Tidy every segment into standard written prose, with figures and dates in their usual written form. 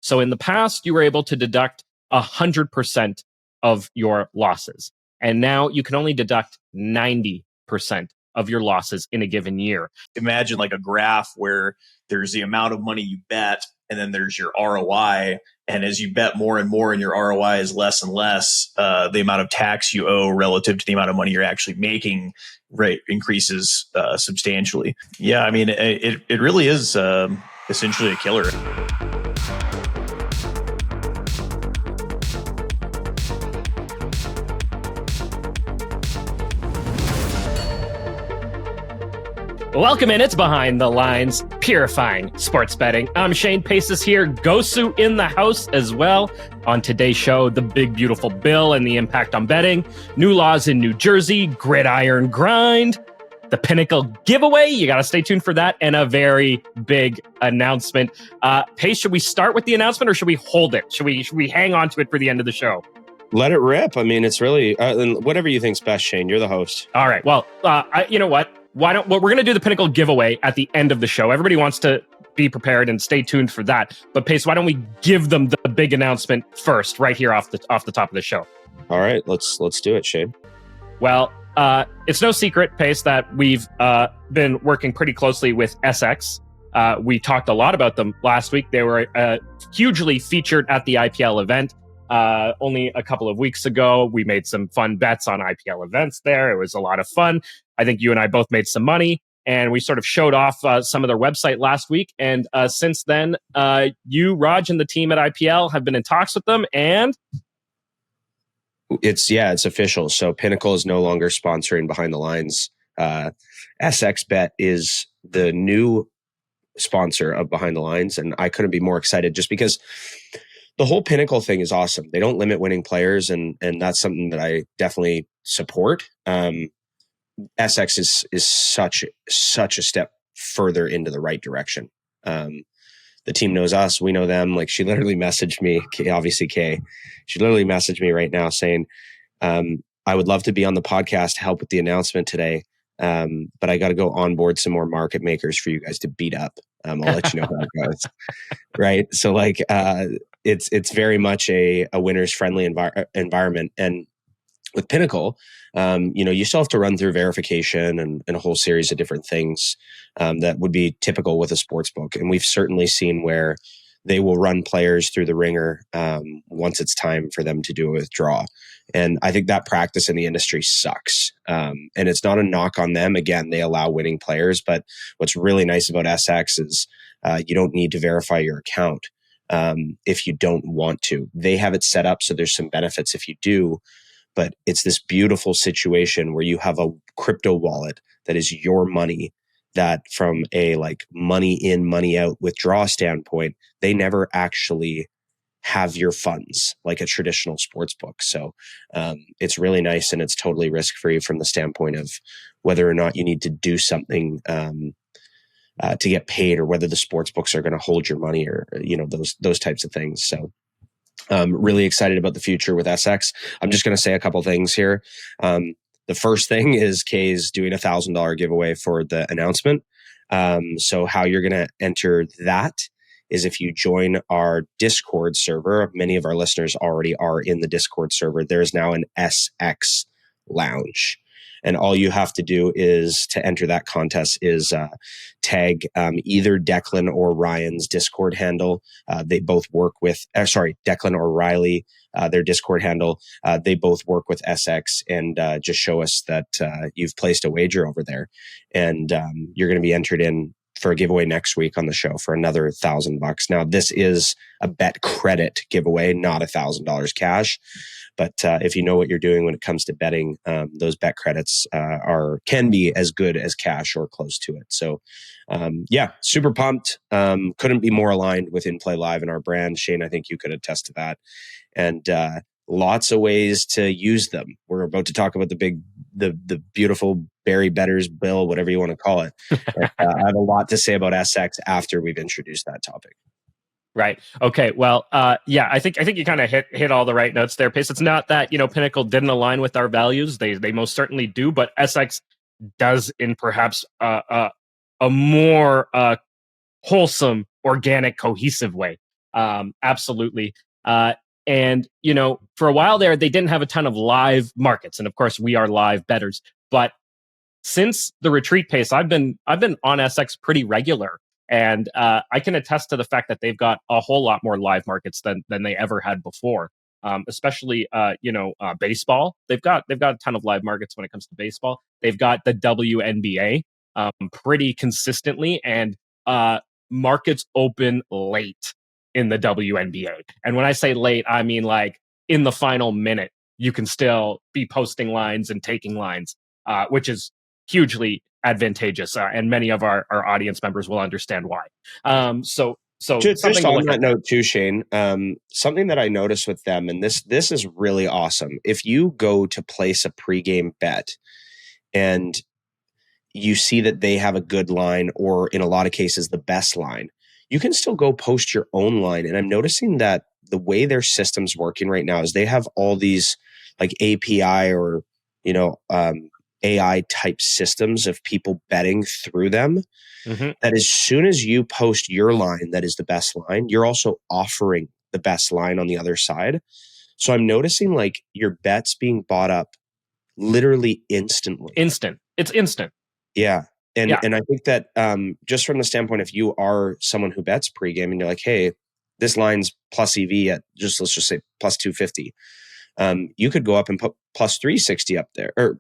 So in the past, you were able to deduct 100% of your losses. And now you can only deduct 90% of your losses in a given year. Imagine like a graph where there's the amount of money you bet, and then there's your ROI. And as you bet more and more and your ROI is less and less, the amount of tax you owe relative to the amount of money you're actually making increases substantially. Yeah, I mean, it really is essentially a killer. Welcome in. It's Behind the Lines, purifying sports betting. I'm Shane Paces here. Gosu in the house as well. On today's show, the big, beautiful bill and the impact on betting, new laws in New Jersey, gridiron grind, the Pinnacle giveaway. You got to stay tuned for that, and a very big announcement. Pace, should we start with the announcement or should we hold it? Should we hang on to it for the end of the show? Let it rip. I mean, it's really whatever you think's best, Shane. You're the host. All right. Well, you know what? We're going to do the Pinnacle giveaway at the end of the show. Everybody wants to be prepared and stay tuned for that. But Pace, why don't we give them the big announcement first, right here off the top of the show? All right, let's do it, Shane. Well, it's no secret, Pace, that we've been working pretty closely with SX. We talked a lot about them last week. They were hugely featured at the IPL event. Only a couple of weeks ago, we made some fun bets on IPL events there. It was a lot of fun. I think you and I both made some money, and we sort of showed off some of their website last week. And since then, you, Raj, and the team at IPL have been in talks with them, and it's official. So Pinnacle is no longer sponsoring Behind the Lines. SX Bet is the new sponsor of Behind the Lines, and I couldn't be more excited just because the whole Pinnacle thing is awesome. They don't limit winning players, and that's something that I definitely support. SX is such a step further into the right direction. The team knows us, we know them. Like, she literally messaged me, obviously Kay. She literally messaged me right now saying, I would love to be on the podcast to help with the announcement today, but I got to go onboard some more market makers for you guys to beat up. I'll let you know how it goes. Right. So like, it's very much a winner's friendly environment. And with Pinnacle, you still have to run through verification and a whole series of different things that would be typical with a sports book. And we've certainly seen where they will run players through the ringer once it's time for them to do a withdrawal. And I think that practice in the industry sucks. And it's not a knock on them. Again, they allow winning players. But what's really nice about SX is you don't need to verify your account if you don't want to. They have it set up so there's some benefits if you do. But it's this beautiful situation where you have a crypto wallet that is your money, that from a like money in, money out withdrawal standpoint, they never actually have your funds like a traditional sports book. So it's really nice, and it's totally risk-free from the standpoint of whether or not you need to do something to get paid, or whether the sports books are going to hold your money, or those types of things. So really excited about the future with SX. I'm just going to say a couple things here. The first thing is Kay's doing $1,000 giveaway for the announcement. So how you're going to enter that is if you join our Discord server. Many of our listeners already are in the Discord server. There's now an SX lounge. And all you have to do is to enter that contest is tag either Declan or Ryan's Discord handle. They both work with, Declan or Riley, their Discord handle. They both work with SX, and just show us that you've placed a wager over there. And you're going to be entered in for a giveaway next week on the show for another $1,000. Now, this is a bet credit giveaway, not $1,000 cash. But if you know what you're doing when it comes to betting, those bet credits can be as good as cash or close to it. So, super pumped. Couldn't be more aligned with In Play Live and our brand. Shane, I think you could attest to that. And lots of ways to use them. We're about to talk about the beautiful Barry Better's bill, whatever you want to call it. I have a lot to say about SX after we've introduced that topic. Right. Okay. Well, I think you kind of hit all the right notes there, Pace. It's not that, Pinnacle didn't align with our values. They most certainly do, but SX does in perhaps a more wholesome, organic, cohesive way. Absolutely. And for a while there, they didn't have a ton of live markets, and of course, we are live bettors. But since the retreat pace, I've been on SX pretty regular, and I can attest to the fact that they've got a whole lot more live markets than they ever had before. Especially baseball. They've got a ton of live markets when it comes to baseball. They've got the WNBA pretty consistently, and markets open late in the WNBA. And when I say late, I mean like in the final minute, you can still be posting lines and taking lines, which is hugely advantageous. And many of our audience members will understand why. So Just something to on look that at. note too, Shane, something that I noticed with them, and this is really awesome. If you go to place a pregame bet and you see that they have a good line, or in a lot of cases, the best line, you can still go post your own line. And I'm noticing that the way their system's working right now is they have all these like API or, AI type systems of people betting through them. Mm-hmm. That as soon as you post your line that is the best line, you're also offering the best line on the other side. So I'm noticing like your bets being bought up literally instantly. It's instant. Yeah. And Yeah. and I think that just from the standpoint, if you are someone who bets pregame and you're like, hey, this line's plus EV at let's just say plus 250, you could go up and put plus 360 up there, or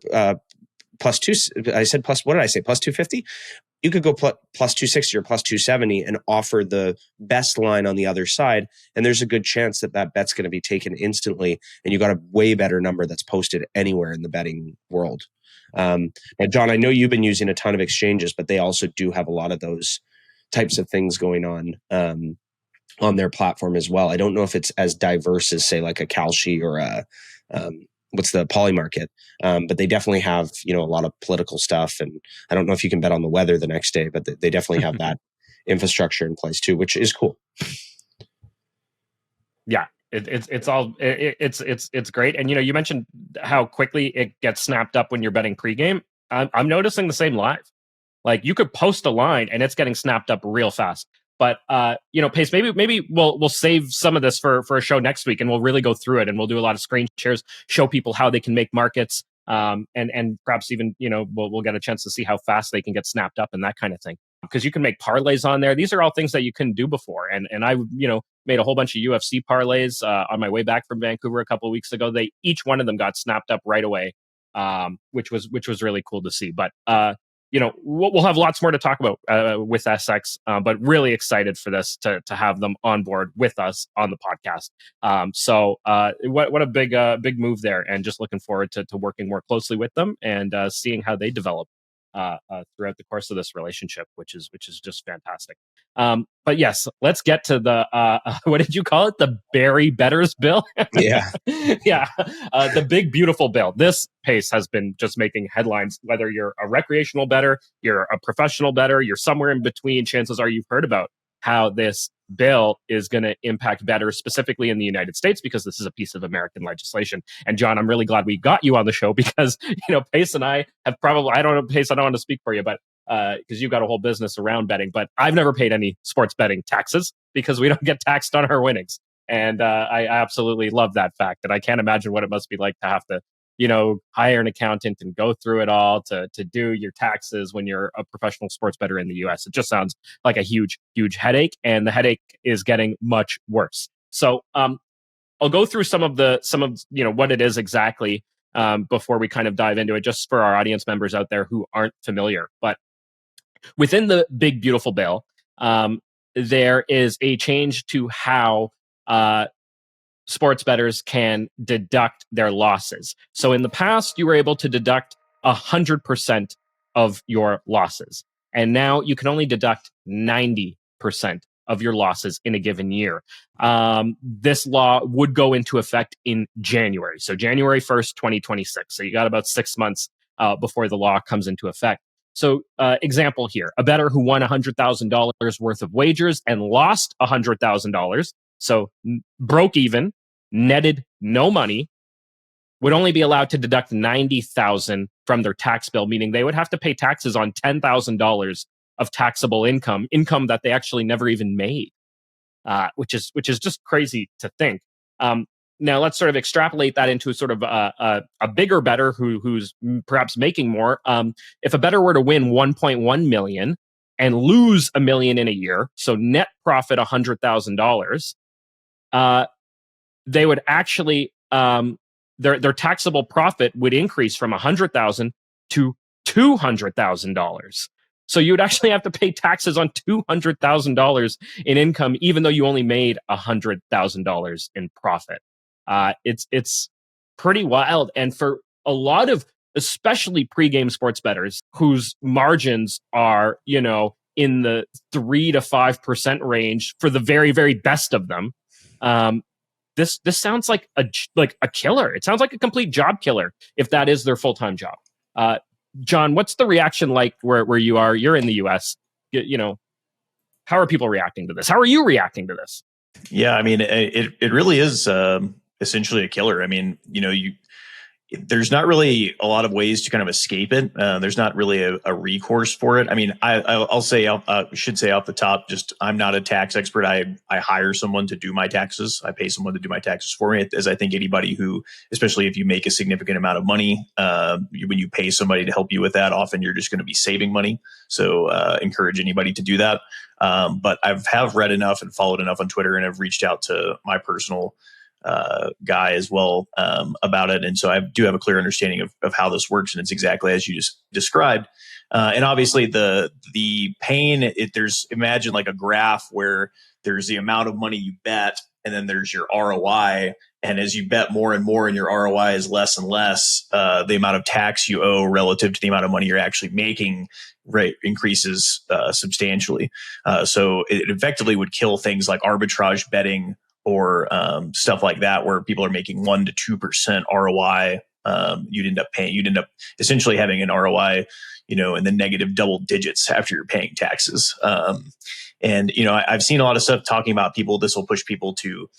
plus two. I said plus, what did I say? Plus 250? You could go plus 260 or plus 270 and offer the best line on the other side. And there's a good chance that bet's going to be taken instantly. And you got a way better number that's posted anywhere in the betting world. Now, John, I know you've been using a ton of exchanges, but they also do have a lot of those types of things going on their platform as well. I don't know if it's as diverse as, say, like a Kalshi or a what's the Polymarket, but they definitely have a lot of political stuff. And I don't know if you can bet on the weather the next day, but they definitely have that infrastructure in place too, which is cool. Yeah. It's great. And you mentioned how quickly it gets snapped up when you're betting pregame. I'm noticing the same live. Like you could post a line and it's getting snapped up real fast. But Pace, maybe we'll save some of this for a show next week, and we'll really go through it, and we'll do a lot of screen shares, show people how they can make markets, and perhaps even we'll get a chance to see how fast they can get snapped up and that kind of thing. Because you can make parlays on there. These are all things that you couldn't do before. And I made a whole bunch of UFC parlays on my way back from Vancouver a couple of weeks ago. Each one of them got snapped up right away, which was really cool to see. But we'll have lots more to talk about with SX, but really excited for this to have them on board with us on the podcast. So what a big move there, and just looking forward to working more closely with them and seeing how they develop throughout the course of this relationship, which is just fantastic. But yes, let's get to the what did you call it? The Barry Betters bill? Yeah. Yeah. The big, beautiful bill. This Pace has been just making headlines, whether you're a recreational bettor, you're a professional bettor, you're somewhere in between. Chances are you've heard about how this bill is going to impact bettors specifically in the United States, because this is a piece of American legislation. And John, I'm really glad we got you on the show, because Pace and I have probably, I don't know, Pace, I don't want to speak for you, but because you've got a whole business around betting, but I've never paid any sports betting taxes because we don't get taxed on our winnings. And I absolutely love that fact, that I can't imagine what it must be like to have to hire an accountant and go through it all to do your taxes when you're a professional sports bettor in the US. It just sounds like a huge, huge headache, and the headache is getting much worse. So I'll go through some of what it is exactly before we kind of dive into it, just for our audience members out there who aren't familiar. But within the big, beautiful bill, there is a change to how sports bettors can deduct their losses. So in the past, you were able to deduct 100% of your losses. And now you can only deduct 90% of your losses in a given year. This law would go into effect in January. So January 1st, 2026. So you got about 6 months before the law comes into effect. So example here, a bettor who won $100,000 worth of wagers and lost $100,000, so broke even, netted no money, would only be allowed to deduct $90,000 from their tax bill, meaning they would have to pay taxes on $10,000 of taxable income that they actually never even made. which is just crazy to think. Now let's sort of extrapolate that into sort of a bigger bettor who's perhaps making more. If a bettor were to win 1.1 million and lose $1 million in a year, so net profit $100,000, they would actually their taxable profit would increase from $100,000 to $200,000. So you would actually have to pay taxes on $200,000 in income, even though you only made $100,000 in profit. It's pretty wild, and for a lot of especially pregame sports bettors whose margins are in the 3 to 5% range for the very, very best of them. This sounds like a killer. It sounds like a complete job killer if that is their full-time job. John, what's the reaction like where you are? You're in the US. How are people reacting to this? How are you reacting to this? Yeah, I mean, it really is essentially a killer. I mean, there's not really a lot of ways to kind of escape it. There's not really a recourse for it. I mean, I'll say, should say off the top, just I'm not a tax expert. I hire someone to do my taxes. I pay someone to do my taxes for me. As I think anybody who, especially if you make a significant amount of money, when you pay somebody to help you with that, often you're just going to be saving money. So encourage anybody to do that. But have read enough and followed enough on Twitter, and have reached out to my personal guy as well about it, and so I do have a clear understanding of how this works, and it's exactly as you just described. And obviously, the pain. Imagine like a graph where there's the amount of money you bet, and then there's your ROI. And as you bet more and more, and your ROI is less and less, the amount of tax you owe relative to the amount of money you're actually making increases substantially. So it effectively would kill things like arbitrage betting, or stuff like that, where people are making 1% to 2% ROI. You'd end up essentially having an ROI, in the negative double digits after you're paying taxes. And I've seen a lot of stuff talking about this will push people to,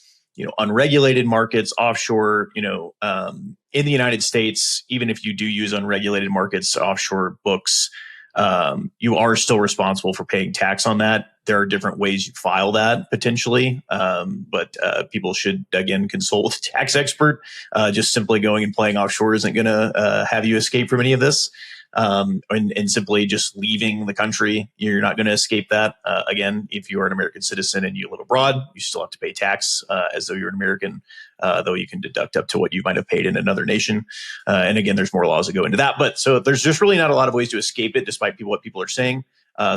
unregulated markets, offshore. In the United States, even if you do use unregulated markets, offshore books, you are still responsible for paying tax on that. There are different ways you file that potentially, but people should, again, consult with a tax expert. Just simply going and playing offshore isn't going to have you escape from any of this. And simply just leaving the country, you're not going to escape that. Again, if you are an American citizen and you live abroad, you still have to pay tax as though you're an American, though you can deduct up to what you might have paid in another nation. And again, there's more laws that go into that. But so there's just really not a lot of ways to escape it, despite what people are saying.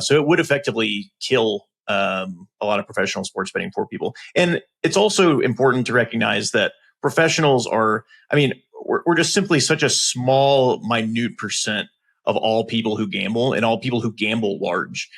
So it would effectively kill a lot of professional sports betting for people. And it's also important to recognize that professionals we're just simply such a small, minute percent of all people who gamble, and all people who gamble large.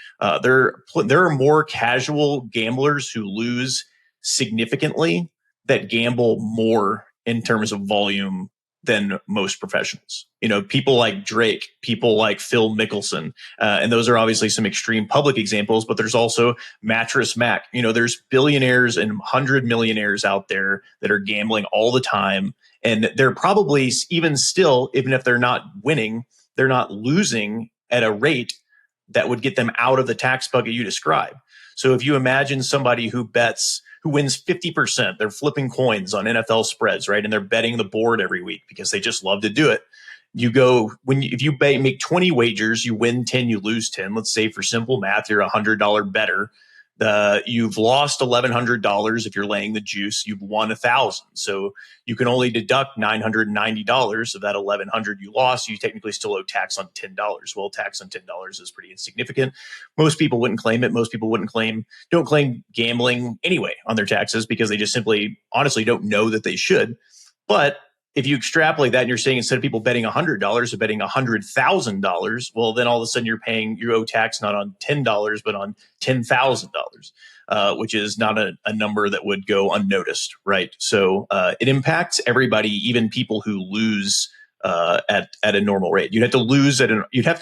There are more casual gamblers who lose significantly that gamble more in terms of volume than most professionals. People like Drake, people like Phil Mickelson, and those are obviously some extreme public examples, but there's also Mattress Mac. There's billionaires and 100 millionaires out there that are gambling all the time, and they're probably even still, even if they're not winning, they're not losing at a rate that would get them out of the tax bucket you describe. So if you imagine somebody who wins 50%, they're flipping coins on NFL spreads, right? And they're betting the board every week because they just love to do it. If you make 20 wagers, you win 10, you lose 10. Let's say for simple math, you're a $100 bettor. You've lost $1,100 if you're laying the juice. You've won $1,000, so you can only deduct $990 of that $1,100 you lost. You technically still owe tax on $10. Well, tax on $10 is pretty insignificant. Most people wouldn't claim it. Most people don't claim gambling anyway on their taxes because they just simply, honestly, don't know that they should. But if you extrapolate that and you're saying instead of people betting $100, they're betting $100,000, well, then all of a sudden you owe tax not on $10, but on $10,000, which is not a number that would go unnoticed, right? So it impacts everybody, even people who lose at a normal rate. You'd have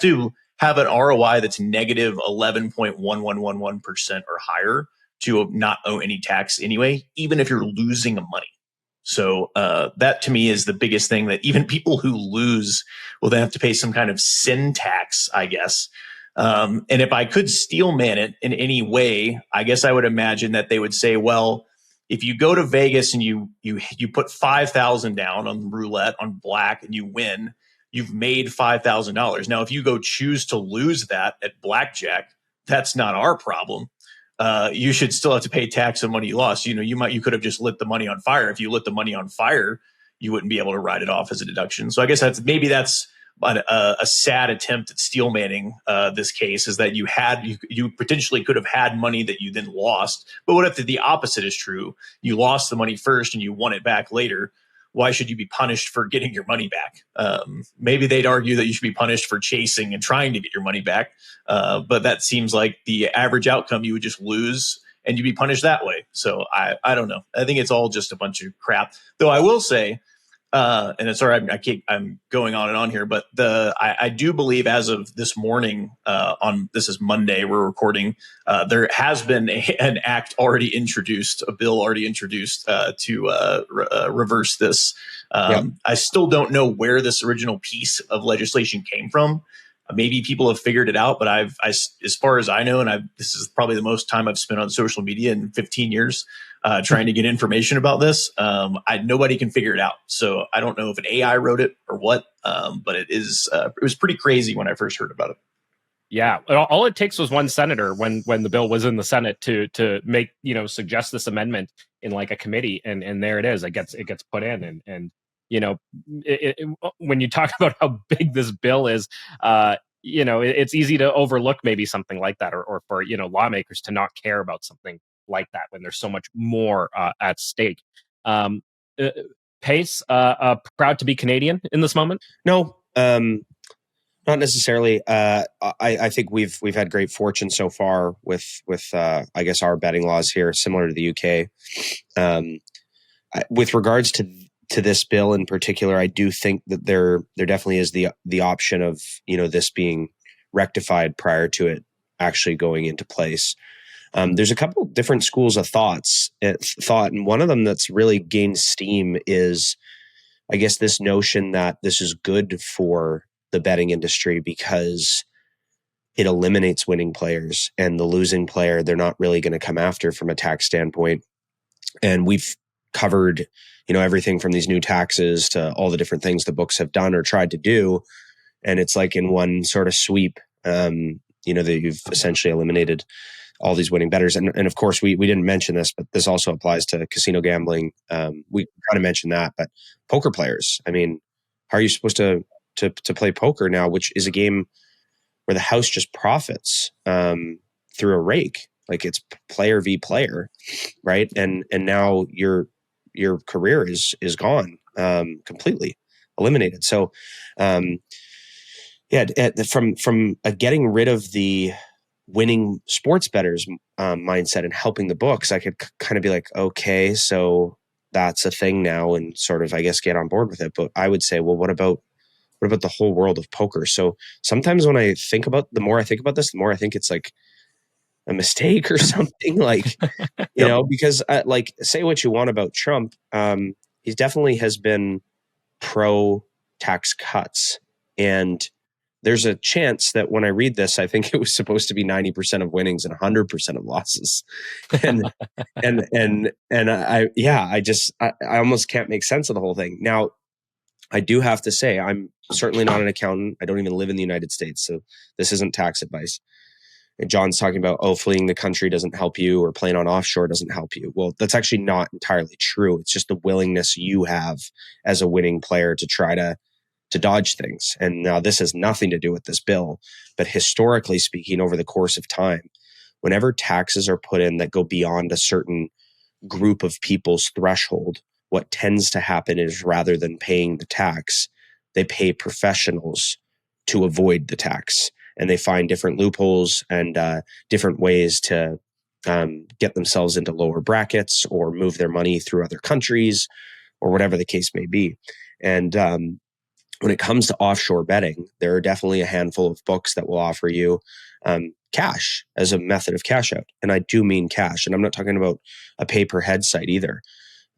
to have an ROI that's negative 11.1111% or higher to not owe any tax anyway, even if you're losing money. So that to me is the biggest thing, that even people who lose will then have to pay some kind of sin tax, I guess, And if I could steel man it in any way, I guess I would imagine that they would say, well, if you go to Vegas and you put 5,000 down on roulette on black and you win, you've made $5,000. Now, if you go choose to lose that at blackjack, that's not our problem. You should still have to pay tax on money you lost. You could have just lit the money on fire. If you lit the money on fire, you wouldn't be able to write it off as a deduction. So I guess that's a sad attempt at steel manning this case, is that you potentially could have had money that you then lost. But what if the opposite is true? You lost the money first and you won it back later. Why should you be punished for getting your money back? Maybe they'd argue that you should be punished for chasing and trying to get your money back. But that seems like the average outcome. You would just lose and you'd be punished that way. So I don't know. I think it's all just a bunch of crap. Though I will say, and it's sorry, I'm going on and on here, but I do believe as of this morning, this is Monday, we're recording, there has been an act already introduced, a bill already introduced to reverse this. Yep. I still don't know where this original piece of legislation came from. Maybe people have figured it out, but as far as I know, and this is probably the most time I've spent on social media in 15 years. Trying to get information about this. Nobody can figure it out. So I don't know if an AI wrote it or what, but it was pretty crazy when I first heard about it. Yeah, all it takes was one senator when the bill was in the Senate to make, suggest this amendment in like a committee, and there it is. It gets put in, and when you talk about how big this bill is, it's easy to overlook maybe something like that, or for lawmakers to not care about something like that when there's so much more at stake. Pace, proud to be Canadian in this moment? No, not necessarily. I think we've had great fortune so far with I guess our betting laws here, similar to the UK. With regards to this bill in particular, I do think that there definitely is the option of this being rectified prior to it actually going into place. There's a couple different schools of thought, and one of them that's really gained steam is, I guess, this notion that this is good for the betting industry because it eliminates winning players, and the losing player they're not really going to come after from a tax standpoint. And we've covered, everything from these new taxes to all the different things the books have done or tried to do, and it's like in one sort of sweep, that you've essentially eliminated all these winning bettors. And of course, we didn't mention this, but this also applies to casino gambling. We kind of mentioned that, but poker players, I mean, how are you supposed to play poker now, which is a game where the house just profits through a rake? Like it's player v player, right? And now your career is gone, completely eliminated. So from getting rid of the winning sports bettors mindset and helping the books, I could kind of be like, okay, so that's a thing now, and sort of, I guess, get on board with it. But I would say, well, what about the whole world of poker? So sometimes when the more I think about this, the more I think it's like a mistake or something, like, because say what you want about Trump. He definitely has been pro tax cuts, and there's a chance that when I read this, I think it was supposed to be 90% of winnings and 100% of losses. And I almost can't make sense of the whole thing. Now, I do have to say, I'm certainly not an accountant. I don't even live in the United States, so this isn't tax advice. And John's talking about, fleeing the country doesn't help you, or playing on offshore doesn't help you. Well, that's actually not entirely true. It's just the willingness you have as a winning player to try to dodge things. And now this has nothing to do with this bill, but historically speaking, over the course of time, whenever taxes are put in that go beyond a certain group of people's threshold, what tends to happen is, rather than paying the tax, they pay professionals to avoid the tax. And they find different loopholes and different ways to get themselves into lower brackets or move their money through other countries or whatever the case may be. And when it comes to offshore betting, there are definitely a handful of books that will offer you cash as a method of cash out. And I do mean cash. And I'm not talking about a pay per head site either.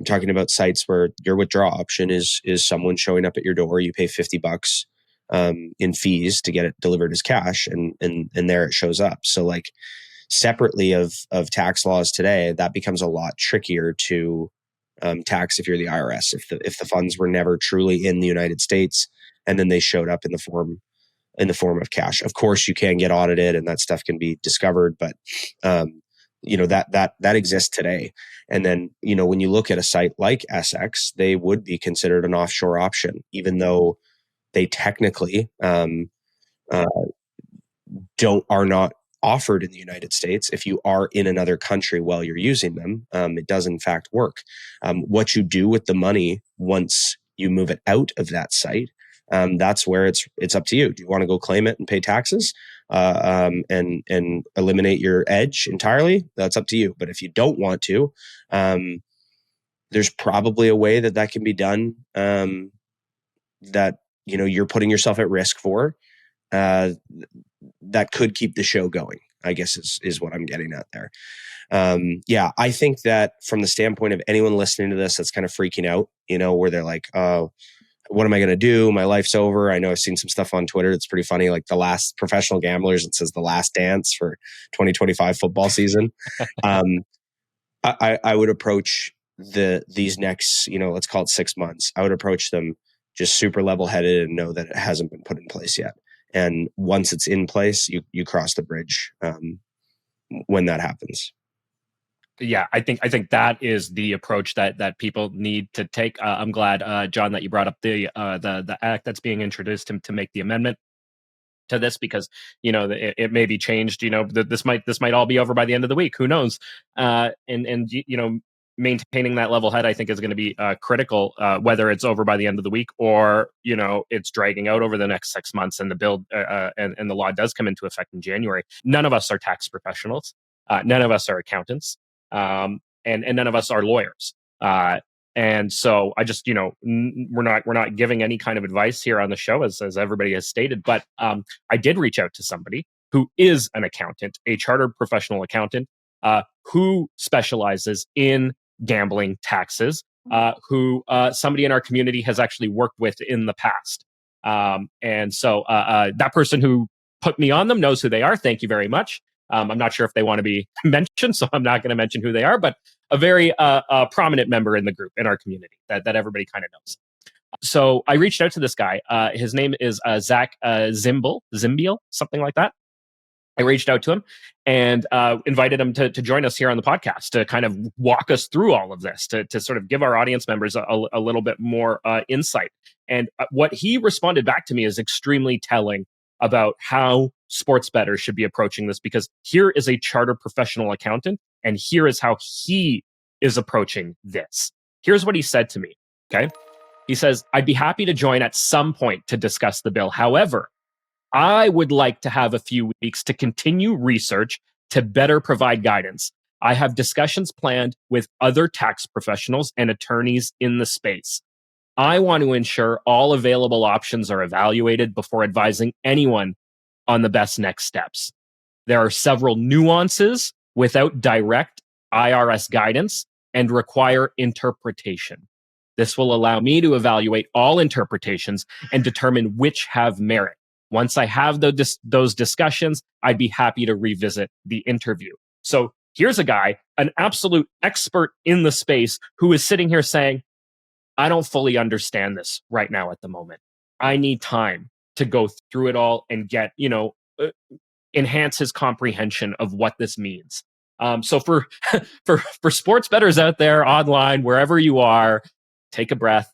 I'm talking about sites where your withdrawal option is someone showing up at your door. You pay $50 in fees to get it delivered as cash, and there it shows up. So like separately of tax laws today, that becomes a lot trickier to tax if you're the IRS. If the funds were never truly in the United States and then they showed up in the form of cash. Of course, you can get audited and that stuff can be discovered, but that exists today. And then when you look at a site like SX, they would be considered an offshore option, even though they technically are not offered in the United States. If you are in another country while you're using them, it does in fact work. What you do with the money once you move it out of that site, that's where it's up to you. Do you want to go claim it and pay taxes and eliminate your edge entirely? That's up to you. But if you don't want to, there's probably a way that can be done that you're putting yourself at risk for. That could keep the show going, I guess is what I'm getting at there. I think that from the standpoint of anyone listening to this that's kind of freaking out, where they're like, oh, what am I going to do? My life's over. I know I've seen some stuff on Twitter that's pretty funny, like the last professional gamblers, it says the last dance for 2025 football season. I would approach these next, let's call it 6 months. I would approach them just super level-headed and know that it hasn't been put in place yet. And once it's in place, you cross the bridge when that happens. Yeah, I think that is the approach that people need to take. I'm glad, John, that you brought up the act that's being introduced to make the amendment to this, because it may be changed. This might all be over by the end of the week. Who knows? And maintaining that level head, I think, is going to be critical, whether it's over by the end of the week or it's dragging out over the next 6 months, and the bill and the law does come into effect in January. None of us are tax professionals. None of us are accountants, and none of us are lawyers. And so I just we're not giving any kind of advice here on the show, as everybody has stated. But I did reach out to somebody who is an accountant, a chartered professional accountant, who specializes in gambling taxes, who somebody in our community has actually worked with in the past. And so that person who put me on them knows who they are. Thank you very much. I'm not sure if they want to be mentioned, so I'm not going to mention who they are, but a very prominent member in the group, in our community, that everybody kind of knows. So I reached out to this guy. His name is Zach Zimbiel, something like that. I reached out to him and invited him to join us here on the podcast to kind of walk us through all of this, to sort of give our audience members a little bit more insight. And what he responded back to me is extremely telling about how sports bettors should be approaching this, because here is a chartered professional accountant, and here is how he is approaching this. Here's what he said to me, okay? He says, I'd be happy to join at some point to discuss the bill. However, I would like to have a few weeks to continue research to better provide guidance. I have discussions planned with other tax professionals and attorneys in the space. I want to ensure all available options are evaluated before advising anyone on the best next steps. There are several nuances without direct IRS guidance and require interpretation. This will allow me to evaluate all interpretations and determine which have merit. Once I have those discussions, I'd be happy to revisit the interview. So here's a guy, an absolute expert in the space, who is sitting here saying, I don't fully understand this right now at the moment. I need time to go through it all and get, enhance his comprehension of what this means. So for sports bettors out there online, wherever you are, take a breath,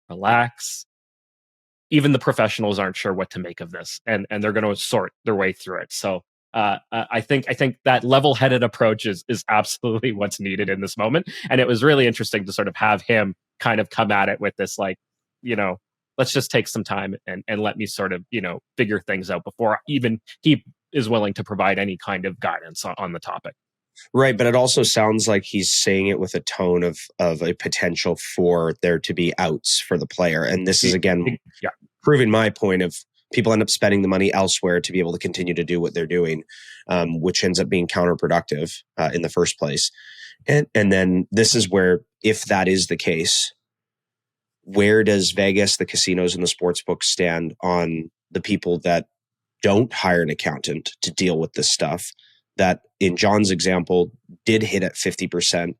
relax. Even the professionals aren't sure what to make of this, and they're going to sort their way through it. So I think that level-headed approach is absolutely what's needed in this moment. And it was really interesting to sort of have him kind of come at it with this, like, let's just take some time and let me sort of, figure things out before even he is willing to provide any kind of guidance on the topic. Right. But it also sounds like he's saying it with a tone of a potential for there to be outs for the player. And this is, again, proving my point of people end up spending the money elsewhere to be able to continue to do what they're doing, which ends up being counterproductive in the first place. And then this is where, if that is the case, where does Vegas, the casinos, and the sportsbooks stand on the people that don't hire an accountant to deal with this stuff, that in John's example did hit at 50%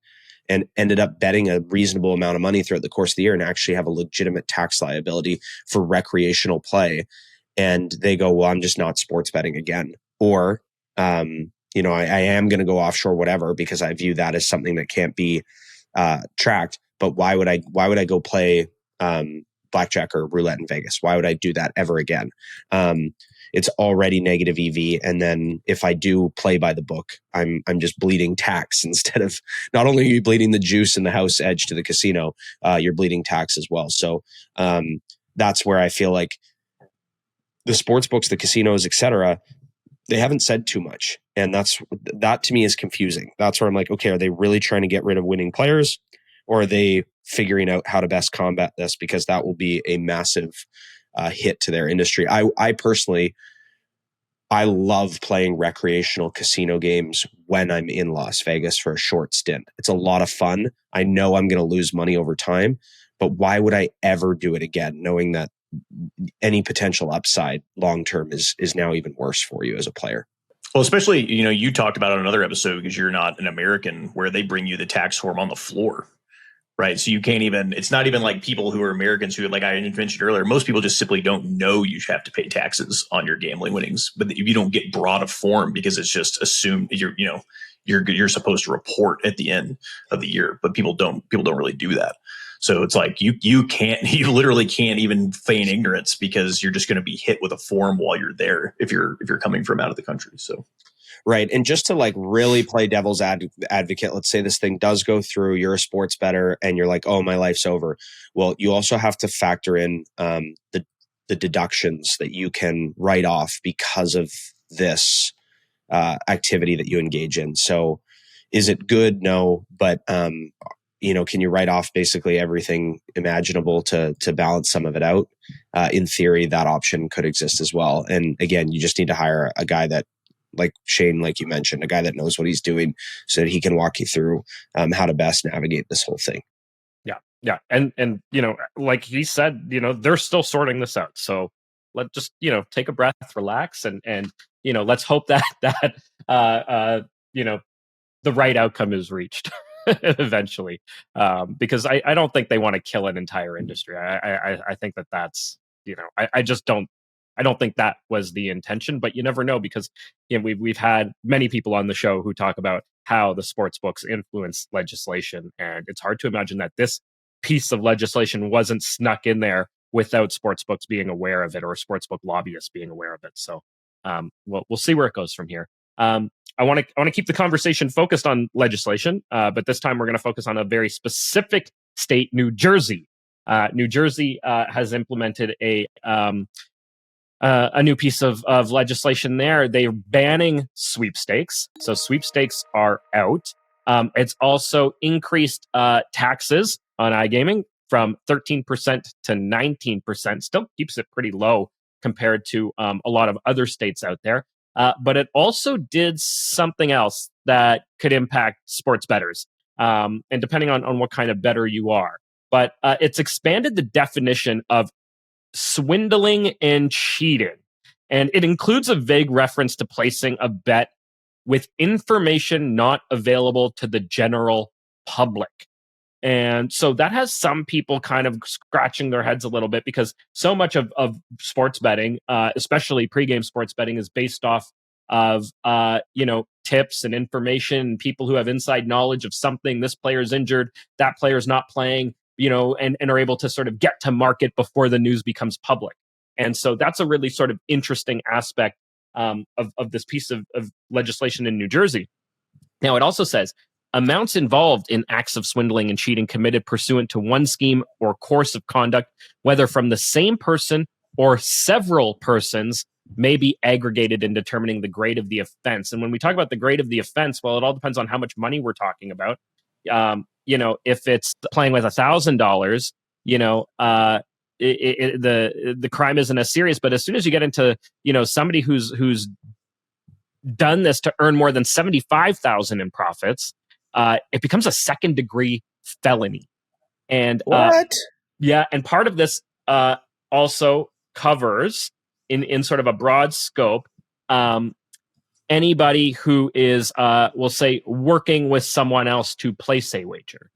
and ended up betting a reasonable amount of money throughout the course of the year and actually have a legitimate tax liability for recreational play? And they go, well, I'm just not sports betting again. Or, I am going to go offshore, whatever, because I view that as something that can't be tracked. But why would I go play blackjack or roulette in Vegas? Why would I do that ever again? It's already negative EV, and then if I do play by the book, I'm just bleeding tax instead of, not only are you bleeding the juice in the house edge to the casino, you're bleeding tax as well. So that's where I feel like the sports books, the casinos, etc., they haven't said too much, and that to me is confusing. That's where I'm like, okay, are they really trying to get rid of winning players, or are they figuring out how to best combat this? Because that will be a massive hit to their industry. I personally, I love playing recreational casino games when I'm in Las Vegas for a short stint. It's a lot of fun. I know I'm going to lose money over time, but why would I ever do it again, knowing that any potential upside long term is now even worse for you as a player? Well, especially, you talked about it on another episode because you're not an American, where they bring you the tax form on the floor. Right. So you can't even, it's not even like people who are Americans who, like I mentioned earlier, most people just simply don't know you have to pay taxes on your gambling winnings, but you don't get brought a form because it's just assumed you're supposed to report at the end of the year, but people don't really do that. So it's like you literally can't even feign ignorance because you're just going to be hit with a form while you're there if you're coming from out of the country. So. Right. And just to like really play devil's advocate, let's say this thing does go through, you're a sports bettor and you're like, oh, my life's over. Well, you also have to factor in the deductions that you can write off because of this activity that you engage in. So is it good? No. But, can you write off basically everything imaginable to balance some of it out? In theory, that option could exist as well. And again, you just need to hire a guy that, like Shane, like you mentioned, a guy that knows what he's doing so that he can walk you through how to best navigate this whole thing. Yeah. And like he said, they're still sorting this out. So let's just, take a breath, relax, and let's hope that the right outcome is reached eventually. Because I don't think they want to kill an entire industry. I think that's, I don't think that was the intention, but you never know, because we've had many people on the show who talk about how the sports books influence legislation, and it's hard to imagine that this piece of legislation wasn't snuck in there without sports books being aware of it, or sportsbook lobbyists being aware of it. So we'll see where it goes from here. I want to keep the conversation focused on legislation, but this time we're going to focus on a very specific state, New Jersey. New Jersey has implemented a new piece of legislation there. They're banning sweepstakes. So sweepstakes are out. It's also increased taxes on iGaming from 13% to 19%. Still keeps it pretty low compared to a lot of other states out there. But it also did something else that could impact sports bettors, and depending on what kind of bettor you are. But it's expanded the definition of swindling and cheating. And it includes a vague reference to placing a bet with information not available to the general public. And so that has some people kind of scratching their heads a little bit, because so much of sports betting, especially pregame sports betting, is based off of, tips and information, and people who have inside knowledge of something. This player's injured, that player's not playing, and are able to sort of get to market before the news becomes public. And so that's a really sort of interesting aspect of this piece of legislation in New Jersey. Now, it also says amounts involved in acts of swindling and cheating committed pursuant to one scheme or course of conduct, whether from the same person or several persons, may be aggregated in determining the grade of the offense. And when we talk about the grade of the offense, well, it all depends on how much money we're talking about. If it's playing with $1,000, the crime isn't as serious. But as soon as you get into, somebody who's done this to earn more than $75,000 in profits, it becomes a second degree felony. And what? Yeah, and part of this also covers, in sort of a broad scope, anybody who is, we'll say, working with someone else to place a wager.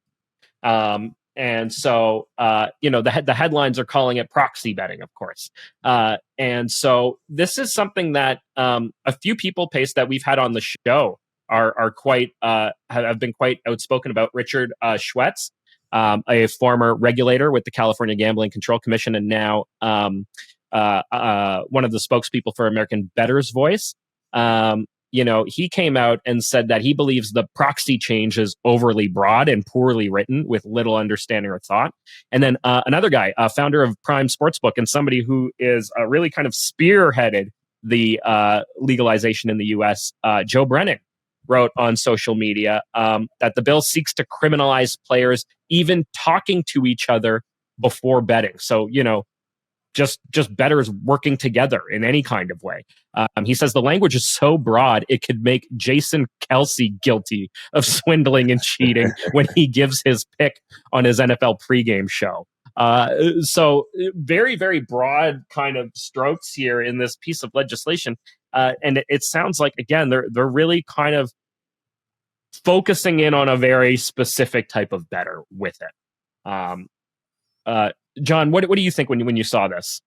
And so, the headlines are calling it proxy betting, of course. And so this is something that a few people, Pace, that we've had on the show are quite have been quite outspoken about. Richard Schwetz, a former regulator with the California Gambling Control Commission, and now one of the spokespeople for American Bettors Voice. He came out and said that he believes the proxy change is overly broad and poorly written with little understanding or thought. And then another guy, founder of Prime Sportsbook and somebody who is really kind of spearheaded the legalization in the U.S., Joe Brennan, wrote on social media that the bill seeks to criminalize players even talking to each other before betting. So, just bettors working together in any kind of way. He says the language is so broad, it could make Jason Kelsey guilty of swindling and cheating when he gives his pick on his NFL pregame show. So very, very broad kind of strokes here in this piece of legislation. And it sounds like, again, they're really kind of focusing in on a very specific type of bettor with it. John, what do you think when you saw this?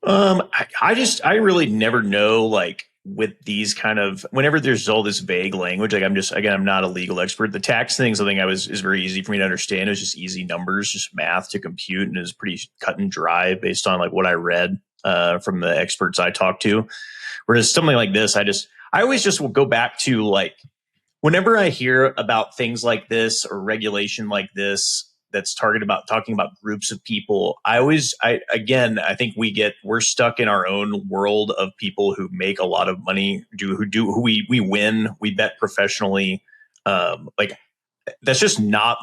I really never know, like, with these kind of, whenever there's all this vague language, like, I'm not a legal expert. The tax thing, something is very easy for me to understand. It was just easy numbers, just math to compute, and it was pretty cut and dry based on like what I read from the experts I talked to. Whereas something like this, I always just will go back to, like, whenever I hear about things like this or regulation like this that's talking about groups of people, I think we're stuck in our own world of people who make a lot of money, who we win, we bet professionally. Like, that's just not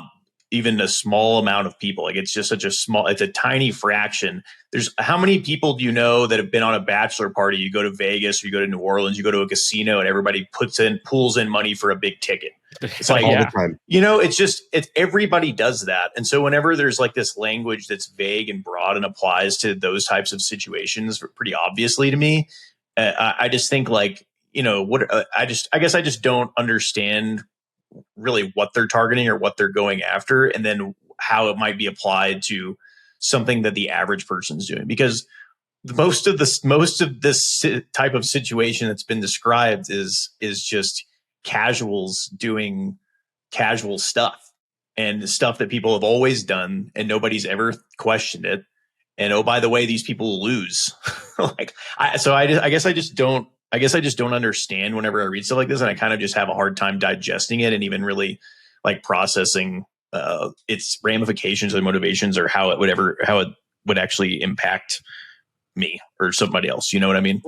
even a small amount of people. Like, it's just it's a tiny fraction. There's, how many people do you know that have been on a bachelor party? You go to Vegas, or you go to New Orleans, you go to a casino, and everybody pulls in money for a big ticket. It's like, all the time. It's everybody does that. And so whenever there's like this language that's vague and broad and applies to those types of situations pretty obviously to me, I just think, like, I guess I just don't understand really what they're targeting or what they're going after, and then how it might be applied to something that the average person's doing. Because most of this type of situation that's been described is just casuals doing casual stuff, and stuff that people have always done and nobody's ever questioned it. And, oh, by the way, these people lose. I guess I just don't understand whenever I read stuff like this, and I kind of just have a hard time digesting it and even really, like, processing its ramifications or motivations, or how it would actually impact me or somebody else. You know what I mean?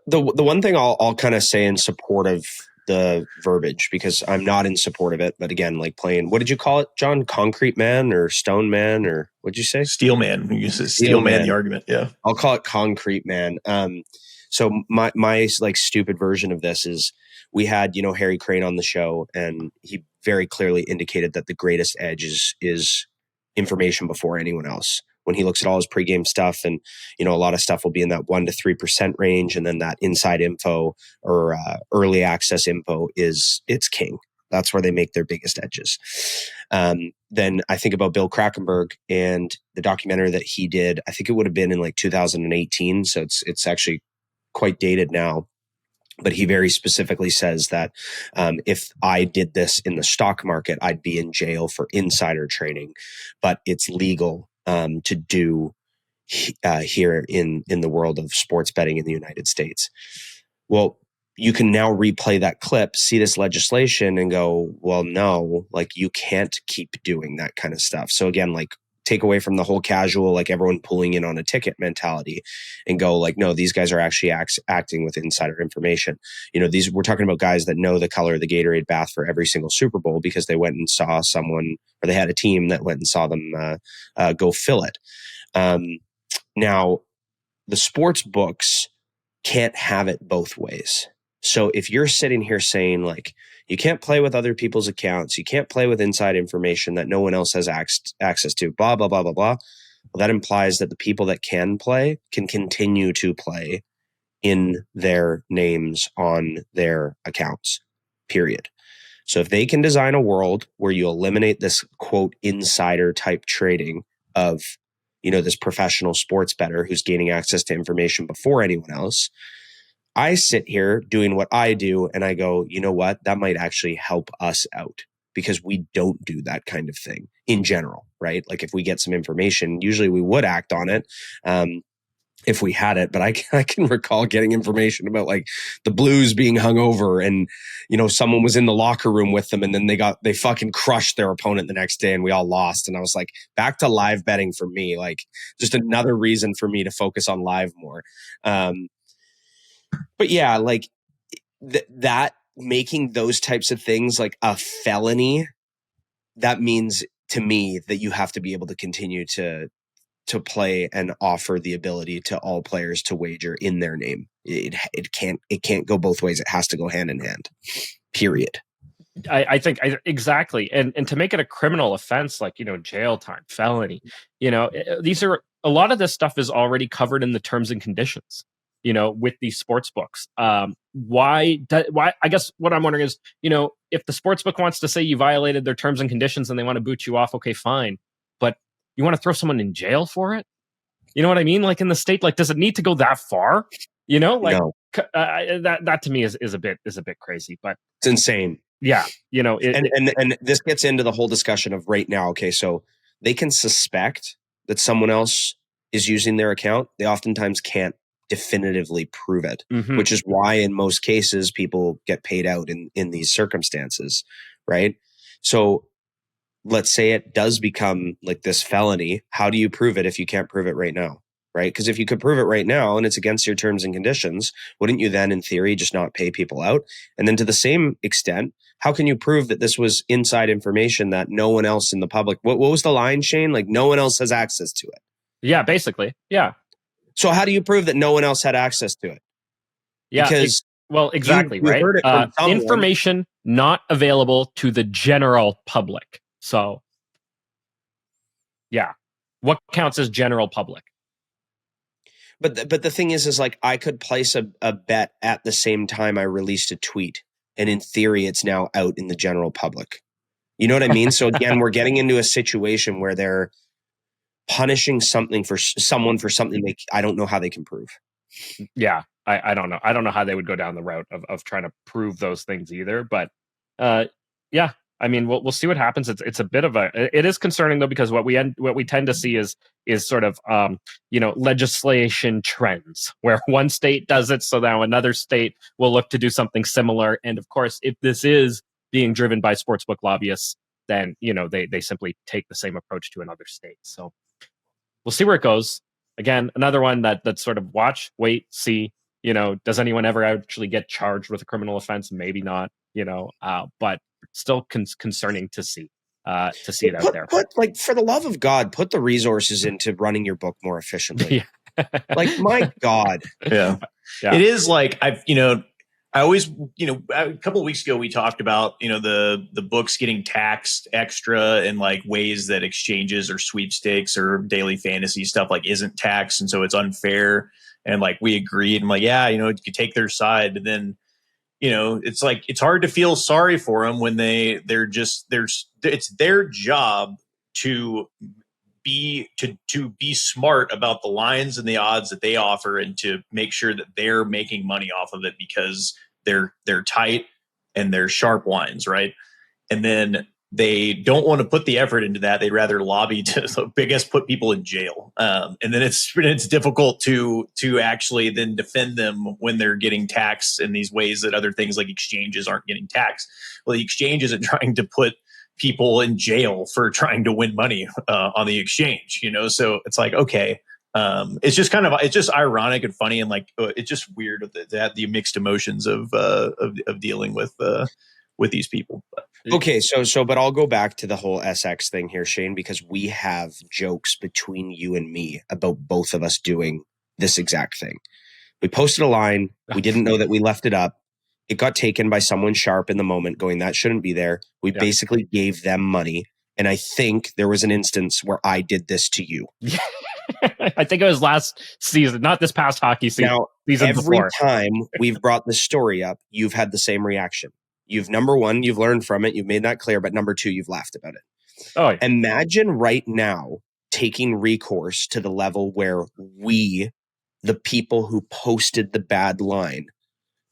The one thing I'll kind of say in support of the verbiage, because I'm not in support of it, but again, like, playing, what did you call it, John? Concrete man or stone man, or what'd you say? Steel man. You use steel man, the argument. Yeah. I'll call it concrete man. So my like stupid version of this is, we had, Harry Crane on the show, and he very clearly indicated that the greatest edge is information before anyone else. When he looks at all his pregame stuff, and, a lot of stuff will be in that 1% to 3% range. And then that inside info or early access info it's king. That's where they make their biggest edges. Then I think about Bill Krakenberg and the documentary that he did. I think it would have been in like 2018. So it's actually quite dated now. But he very specifically says that if I did this in the stock market, I'd be in jail for insider trading. But it's legal to do here in the world of sports betting in the United States. Well, you can now replay that clip, see this legislation, and go, well, no, like, you can't keep doing that kind of stuff. So again, like, take away from the whole casual, like, everyone pulling in on a ticket mentality, and go, like, no, these guys are actually acting with insider information. We're talking about guys that know the color of the Gatorade bath for every single Super Bowl because they went and saw someone, or they had a team that went and saw them go fill it. Now, the sports books can't have it both ways. So if you're sitting here saying, like, You can't play with other people's accounts. You can't play with inside information that no one else has access to, blah, blah, blah, blah, blah. Well, that implies that the people that can play can continue to play in their names on their accounts, period. So if they can design a world where you eliminate this, quote, insider type trading of, this professional sports bettor who's gaining access to information before anyone else, I sit here doing what I do and I go, you know what? That might actually help us out because we don't do that kind of thing in general, right? Like if we get some information, usually we would act on it if we had it. But I can recall getting information about like the Blues being hungover and, someone was in the locker room with them and then they fucking crushed their opponent the next day and we all lost. And I was like, back to live betting for me, like just another reason for me to focus on live more. But yeah, like that making those types of things like a felony, that means to me that you have to be able to continue to play and offer the ability to all players to wager in their name. It can't go both ways. It has to go hand in hand. Period. I think exactly. And to make it a criminal offense, like, jail time, felony, these are, a lot of this stuff is already covered in the terms and conditions, with these sports books. Why, I guess what I'm wondering is, if the sports book wants to say you violated their terms and conditions and they want to boot you off, okay, fine. But you want to throw someone in jail for it? You know what I mean? Like in the state, like, does it need to go that far? No. That to me is a bit crazy, but it's insane. Yeah. And this gets into the whole discussion of right now. Okay. So they can suspect that someone else is using their account. They oftentimes can't definitively prove it, which is why in most cases people get paid out in these circumstances. Right. So let's say it does become like this felony. How do you prove it if you can't prove it right now? Right? Because if you could prove it right now and it's against your terms and conditions, wouldn't you then in theory just not pay people out? And then to the same extent, how can you prove that this was inside information that no one else in the public, what was the line, Shane? Like no one else has access to it. Yeah, basically. Yeah. So how do you prove that no one else had access to it? Yeah. Because exactly. you right. heard it from someone. Information not available to the general public. So yeah. What counts as general public? But the thing is like I could place a bet at the same time I released a tweet. And in theory, it's now out in the general public. You know what I mean? So again, we're getting into a situation where they're punishing someone for something I don't know how they can prove. Yeah, I don't know. I don't know how they would go down the route of trying to prove those things either. But yeah, I mean, we'll see what happens. It's a bit of it is concerning though, because what we tend to see is sort of legislation trends where one state does it, so now another state will look to do something similar. And of course, if this is being driven by sportsbook lobbyists, then they simply take the same approach to another state. So we'll see where it goes. Again, another one that's sort of watch, wait, see. Does anyone ever actually get charged with a criminal offense? Maybe not. But still concerning to see it out there. But like, for the love of God, put the resources into running your book more efficiently. Yeah. Like, my God. Yeah. It is like, I always, a couple of weeks ago, we talked about, the books getting taxed extra in like ways that exchanges or sweepstakes or daily fantasy stuff like isn't taxed. And so it's unfair. And like, we agreed. I'm like, yeah, you could take their side, but then, it's like, it's hard to feel sorry for them when it's their job to be smart about the lines and the odds that they offer and to make sure that they're making money off of it because they're tight and they're sharp lines. Right. And then they don't want to put the effort into that. They'd rather lobby to, I guess, put people in jail. And then it's difficult to actually then defend them when they're getting taxed in these ways that other things like exchanges aren't getting taxed. Well, the exchange isn't trying to put people in jail for trying to win money on the exchange, So it's like, okay, it's just ironic and funny, and like it's just weird to have the mixed emotions of dealing with these people. Okay, but I'll go back to the whole SX thing here, Shane, because we have jokes between you and me about both of us doing this exact thing. We posted a line. We didn't know that we left it up. It got taken by someone sharp in the moment going, that shouldn't be there. We basically gave them money. And I think there was an instance where I did this to you. I think it was last season, not this past hockey season. Now, season every before. time we've brought this story up, you've had the same reaction. Number one, you've learned from it. You've made that clear. But number two, you've laughed about it. Oh, yeah. Imagine right now taking recourse to the level where we, the people who posted the bad line,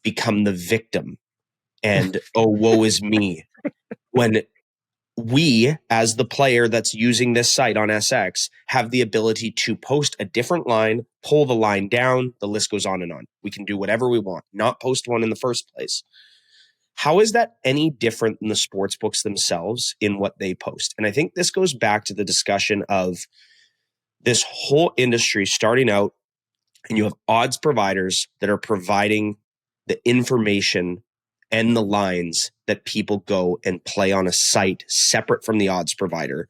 become the victim. And, oh, woe is me. When we, as the player that's using this site on SX, have the ability to post a different line, pull the line down, the list goes on and on. We can do whatever we want, not post one in the first place. How is that any different than the sports books themselves in what they post? And I think this goes back to the discussion of this whole industry starting out, and you have odds providers that are providing the information and the lines that people go and play on a site separate from the odds provider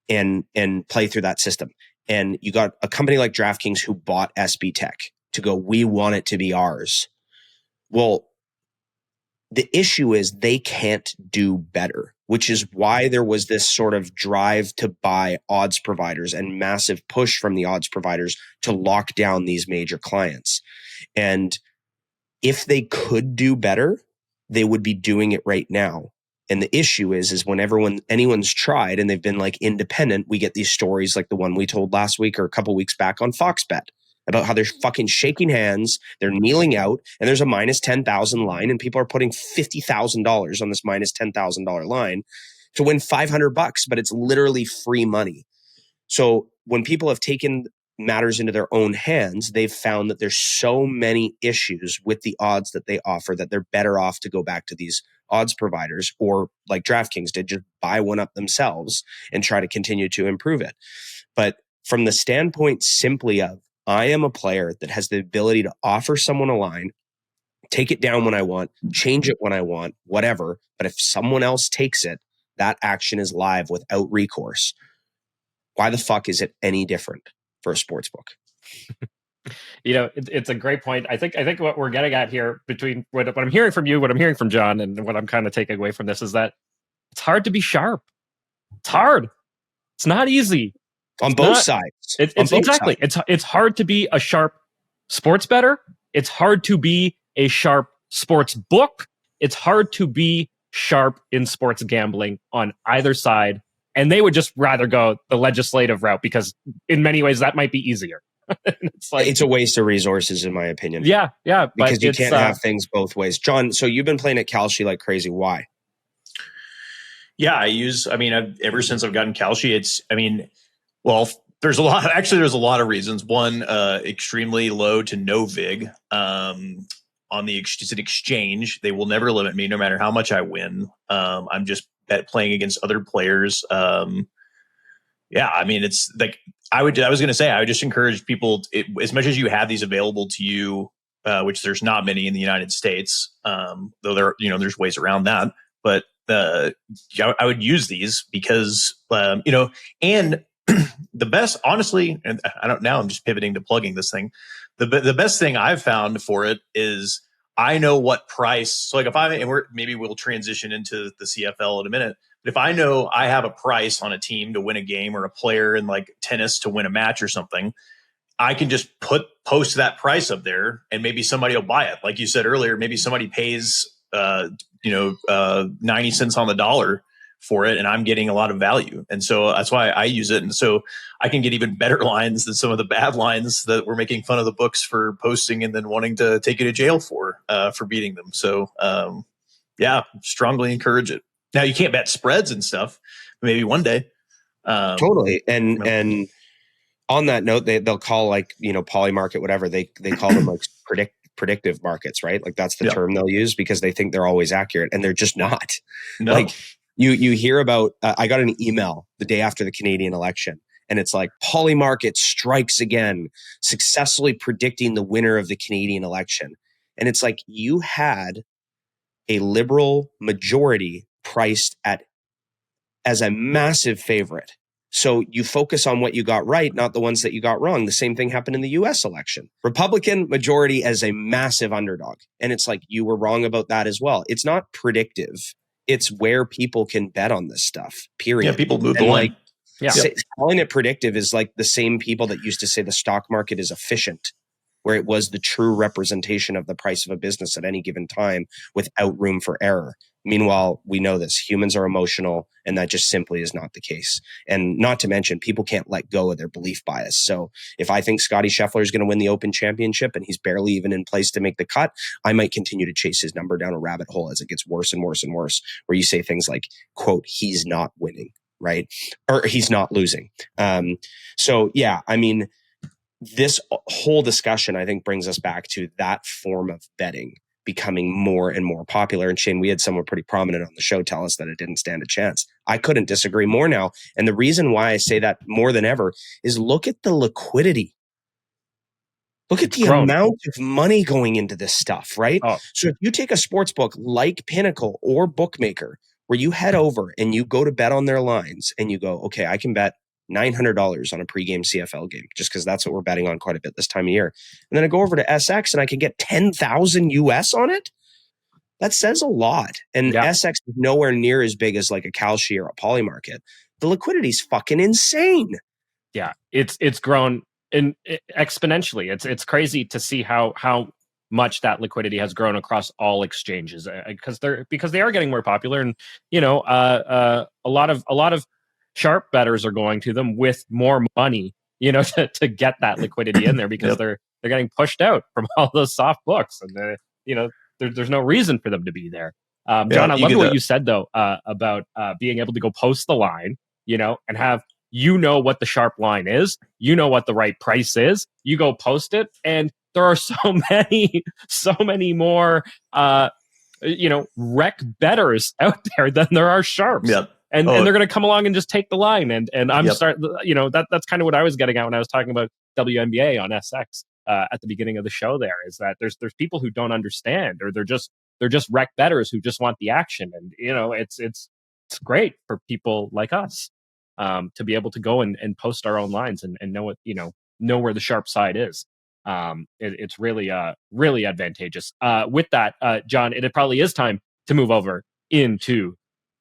and play through that system. And you got a company like DraftKings who bought SB Tech to go, we want it to be ours. Well, the issue is they can't do better, which is why there was this sort of drive to buy odds providers and massive push from the odds providers to lock down these major clients. And if they could do better, they would be doing it right now. And the issue is when anyone's tried and they've been like independent, we get these stories like the one we told last week or a couple weeks back on Fox Bet about how they're fucking shaking hands, they're kneeling out, and there's a minus 10,000 line, and people are putting $50,000 on this minus $10,000 line to win $500, but it's literally free money. So when people have taken matters into their own hands, they've found that there's so many issues with the odds that they offer that they're better off to go back to these odds providers, or like DraftKings did, just buy one up themselves and try to continue to improve it. But from the standpoint simply of, I am a player that has the ability to offer someone a line, take it down when I want, change it when I want, whatever. But if someone else takes it, that action is live without recourse. Why the fuck is it any different for a sports book? It's a great point. I think what we're getting at here between what I'm hearing from you, what I'm hearing from John, and what I'm kind of taking away from this is that it's hard to be sharp. It's hard. It's not easy. On both sides. It's exactly. It's hard to be a sharp sports bettor. It's hard to be a sharp sports book. It's hard to be sharp in sports gambling on either side. And they would just rather go the legislative route because in many ways that might be easier. It's a waste of resources, in my opinion. Yeah. Because you can't have things both ways. John, so you've been playing at Kalshi like crazy. Why? Yeah, ever since I've gotten Kalshi, there's a lot of reasons. One, extremely low to no VIG. On the exchange, they will never limit me no matter how much I win. I'm just playing against other players. It's like I was going to say, I would just encourage people, as much as you have these available to you, which there's not many in the United States, though there's ways around that. But I would use these because and the best, honestly, and I'm just pivoting to plugging this thing. The best thing I've found for it is I know what price. So like maybe we'll transition into the CFL in a minute. But if I know I have a price on a team to win a game or a player in like tennis to win a match or something, I can just post that price up there and maybe somebody will buy it. Like you said earlier, maybe somebody pays 90 cents on the dollar for it, and I'm getting a lot of value. And so that's why I use it. And so I can get even better lines than some of the bad lines that we're making fun of the books for posting and then wanting to take you to jail for beating them. So strongly encourage it. Now you can't bet spreads and stuff. Maybe one day. Totally. And on that note, they'll call Polymarket, whatever they call them like predictive markets, right? Like that's the term they'll use because they think they're always accurate, and they're just not. No. Like you hear about, I got an email the day after the Canadian election, and it's like Polymarket strikes again, successfully predicting the winner of the Canadian election. And it's like, you had a liberal majority priced as a massive favorite So you focus on what you got right, not the ones that you got wrong. The same thing happened in the US election. Republican majority as a massive underdog. And it's like, you were wrong about that as well. It's not predictive. It's where people can bet on this stuff, period. Yeah, people move and the like, line. Yeah. calling it predictive is like the same people that used to say the stock market is efficient, where it was the true representation of the price of a business at any given time without room for error. Meanwhile, we know this. Humans are emotional, and that just simply is not the case. And not to mention, people can't let go of their belief bias. So if I think Scotty Scheffler is going to win the Open Championship and he's barely even in place to make the cut, I might continue to chase his number down a rabbit hole as it gets worse and worse and worse, where you say things like, quote, he's not winning, right? Or he's not losing. So yeah, I mean, this whole discussion, I think, brings us back to that form of betting becoming more and more popular. And Shane, we had someone pretty prominent on the show tell us that it didn't stand a chance. I couldn't disagree more now. And the reason why I say that more than ever is look at the liquidity. Look at the amount of money going into this stuff, right? Oh. So if you take a sports book like Pinnacle or Bookmaker, where you head over and you go to bet on their lines and you go, okay, I can bet $900 on a pregame CFL game, just because that's what we're betting on quite a bit this time of year. And then I go over to SX and I can get 10,000 US on it. That says a lot. And SX is nowhere near as big as like a Kalshi or a Polymarket. The liquidity's fucking insane. Yeah, it's grown exponentially. It's crazy to see how much that liquidity has grown across all exchanges, because they are getting more popular, and a lot of sharp bettors are going to them with more money, to get that liquidity in there, because they're getting pushed out from all those soft books, and there's no reason for them to be there. John, I love what you said though about being able to go post the line, and have what the sharp line is, what the right price is. You go post it, and there are so many more rec bettors out there than there are sharps. Yep. And they're going to come along and just take the line. And I'm that's kind of what I was getting at when I was talking about WNBA on SX at the beginning of the show. There is that there's people who don't understand, or they're just rec bettors who just want the action. And it's great for people like us to be able to go and post our own lines and know what know where the sharp side is. It's really really advantageous. With that, John, it probably is time to move over into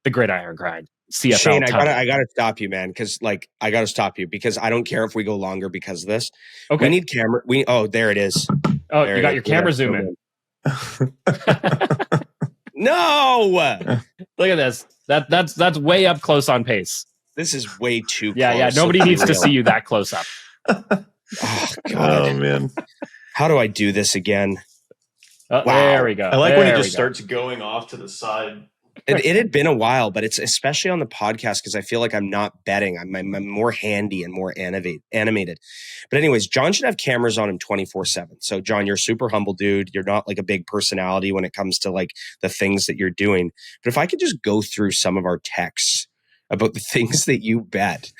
the Gridiron Grind. CFL Shane, time. I gotta stop you, man, because I don't care if we go longer because of this. Okay. We need camera. There it is. Oh, there you got your camera zoom in. No, look at this. That's way up close on pace. This is way too. Yeah. Nobody needs to see you that close up. Oh God, oh man, how do I do this again? Wow. There we go. I like when it just starts going off to the side. It had been a while, but it's especially on the podcast because I feel like I'm not betting. I'm more handy and more animated. But anyways, John should have cameras on him 24/7. So John, you're a super humble dude. You're not like a big personality when it comes to like the things that you're doing. But if I could just go through some of our texts about the things that you bet,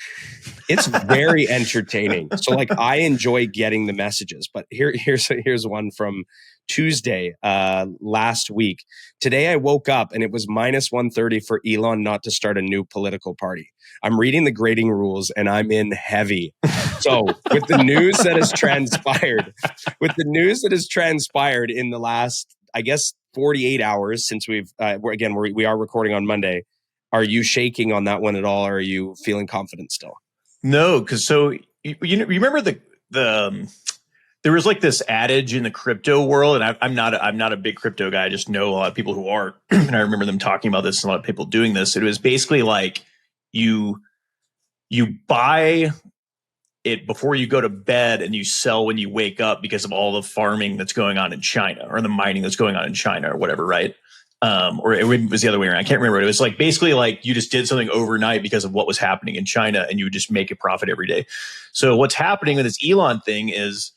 it's very entertaining. So like I enjoy getting the messages, but here's one from Tuesday last week. Today I woke up and it was minus 130 for Elon not to start a new political party. I'm reading the grading rules and I'm in heavy. So with the news that has transpired in the last, I guess, 48 hours since we are recording on Monday. Are you shaking on that one at all, or are you feeling confident still? No, because you remember the there was like this adage in the crypto world, and I'm not a big crypto guy. I just know a lot of people who are, and I remember them talking about this and a lot of people doing this. It was basically like you buy it before you go to bed and you sell when you wake up because of all the farming that's going on in China or the mining that's going on in China or whatever, right? Or it was the other way around. I can't remember. It was like basically like you just did something overnight because of what was happening in China, and you would just make a profit every day. So what's happening with this Elon thing is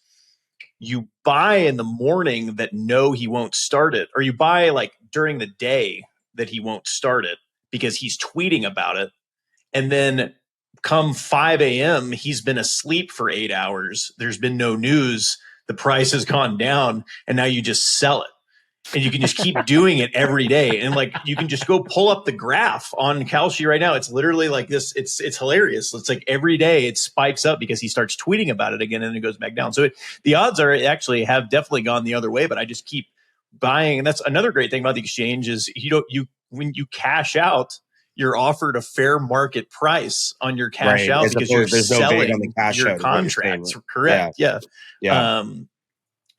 you buy in the morning that no, he won't start it, or you buy like during the day that he won't start it because he's tweeting about it. And then come 5 a.m., he's been asleep for 8 hours. There's been no news. The price has gone down, and now you just sell it. And you can just keep doing it every day. And like, you can just go pull up the graph on Kalshi right now. It's literally like this. It's hilarious. It's like every day it spikes up because he starts tweeting about it again and it goes back down. So the odds are actually have definitely gone the other way, but I just keep buying. And that's another great thing about the exchange is when you cash out, you're offered a fair market price on your cash out because you're selling on the cash your contracts. Correct. Yeah.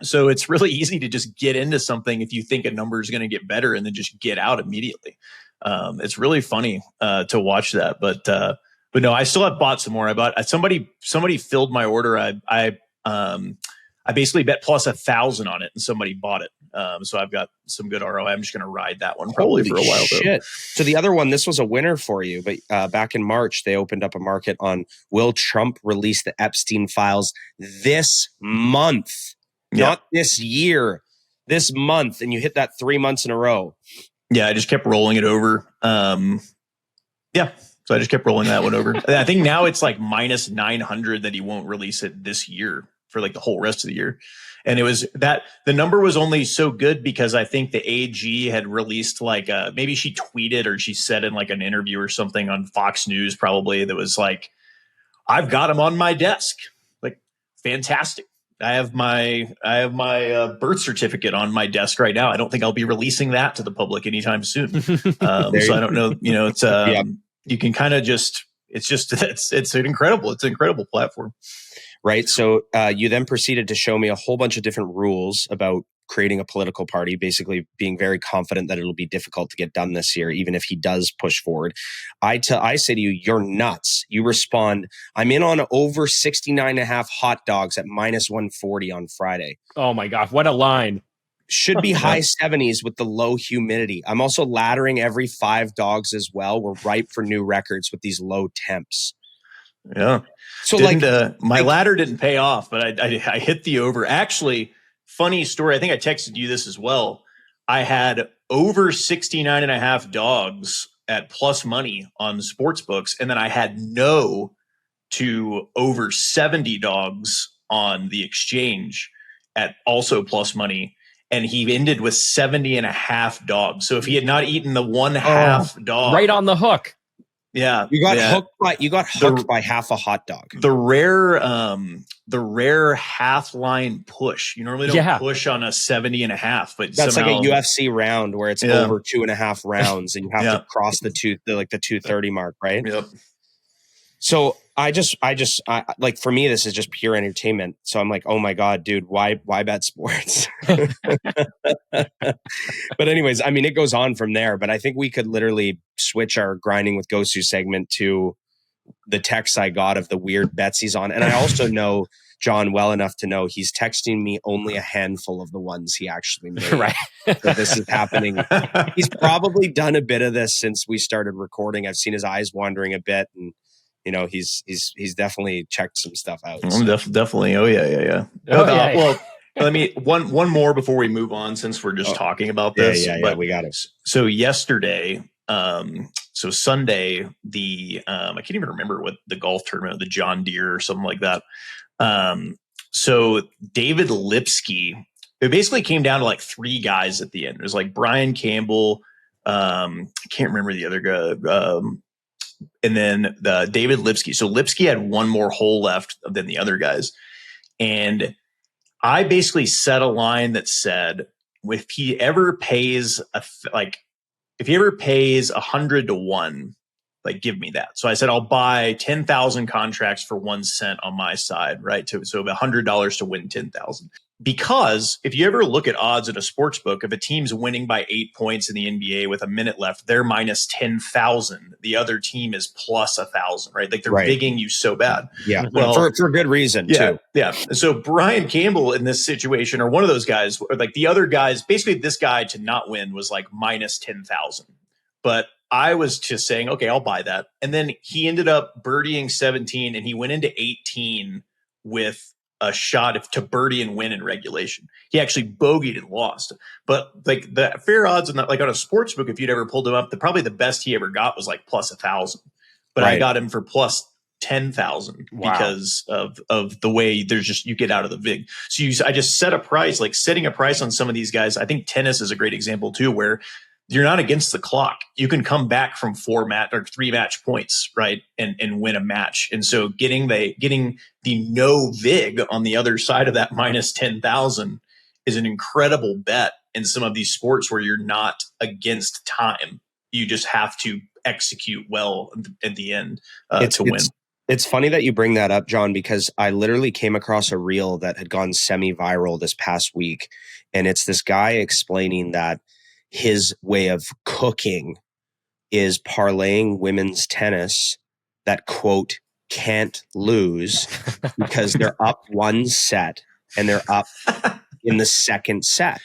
So it's really easy to just get into something if you think a number is going to get better and then just get out immediately. It's really funny to watch that, but no, I still have bought some more. I bought somebody filled my order. I basically bet plus 1,000 on it and somebody bought it. So I've got some good ROI. I'm just going to ride that one probably for a while. Though. So the other one, this was a winner for you, but back in March, they opened up a market on will Trump release the Epstein files this month, not this year, this month. And you hit that 3 months in a row. Yeah. I just kept rolling it over. So I just kept rolling that one over. I think now it's like minus 900 that he won't release it this year for like the whole rest of the year. And it was that the number was only so good because I think the AG had released like maybe she tweeted or she said in like an interview or something on Fox News, probably, that was like, I've got him on my desk. Like, fantastic. I have my birth certificate on my desk right now. I don't think I'll be releasing that to the public anytime soon. So I don't know, it's you can kind of just, it's an incredible platform. Right. So you then proceeded to show me a whole bunch of different rules about creating a political party, basically being very confident that it'll be difficult to get done this year, even if he does push forward. I say to you, you're nuts. You respond, I'm in on over 69.5 hot dogs at minus 140 on Friday. Oh my God. What a line. Should be high 70s with the low humidity. I'm also laddering every 5 dogs as well. We're ripe for new records with these low temps. Yeah. So my ladder didn't pay off, but I hit the over. Actually, funny story. I think I texted you this as well. I had over 69.5 dogs at plus money on Sportsbooks. And then I had no to over 70 dogs on the exchange at also plus money. And he ended with 70.5 dogs. So if he had not eaten the one half dog, right on the hook. Yeah, you got hooked by half a hot dog. The rare half line push. You normally don't push on a 70.5, but that's somehow, like a UFC round where it's over 2.5 rounds, and you have to cross the 230 mark, right? Yep. So I like, for me, this is just pure entertainment. So I'm like, oh my God, dude, why bet sports? But anyways, I mean, it goes on from there, but I think we could literally switch our grinding with Gosu segment to the text I got of the weird bets he's on. And I also know John well enough to know he's texting me only a handful of the ones he actually made. Right. So this is happening. He's probably done a bit of this since we started recording. I've seen his eyes wandering a bit, and he's definitely checked some stuff out. So. Definitely. Oh yeah. Well, let me one more before we move on, since we're just talking about this. Yeah, we got it. So yesterday, so Sunday, the I can't even remember what the golf tournament, the John Deere or something like that. So David Lipsky, it basically came down to like 3 guys at the end. It was like Brian Campbell, I can't remember the other guy. And then David Lipsky. So Lipsky had one more hole left than the other guys. And I basically set a line that said, if he ever pays if he ever pays 100 to 1, like, give me that. So I said, I'll buy 10,000 contracts for 1 cent on my side, right? So $100 to win 10,000. Because if you ever look at odds at a sports book, if a team's winning by 8 points in the NBA with a minute left, they're minus 10,000. The other team is plus 1,000, right? Like, they're bigging you so bad. Yeah. Well, for good reason too. Yeah. So Brian Campbell in this situation, or one of those guys, or like the other guys, basically this guy to not win was like minus 10,000. But I was just saying, okay, I'll buy that. And then he ended up birdieing 17, and he went into 18 with a shot to birdie and win in regulation. He actually bogeyed and lost. But like the fair odds on that, like on a sports book, if you'd ever pulled him up, probably the best he ever got was like plus 1,000. But I got him for plus 10,000 Wow. because of the way there's just, you get out of the VIG. So I just set a price, like setting a price on some of these guys. I think tennis is a great example too, where you're not against the clock. You can come back from 3 match points, right? And win a match. And so getting the no VIG on the other side of that minus 10,000 is an incredible bet in some of these sports where you're not against time. You just have to execute well at the end to win. It's funny that you bring that up, John, because I literally came across a reel that had gone semi-viral this past week. And it's this guy explaining that his way of cooking is parlaying women's tennis that, quote, can't lose because they're up one set and they're up in the second set.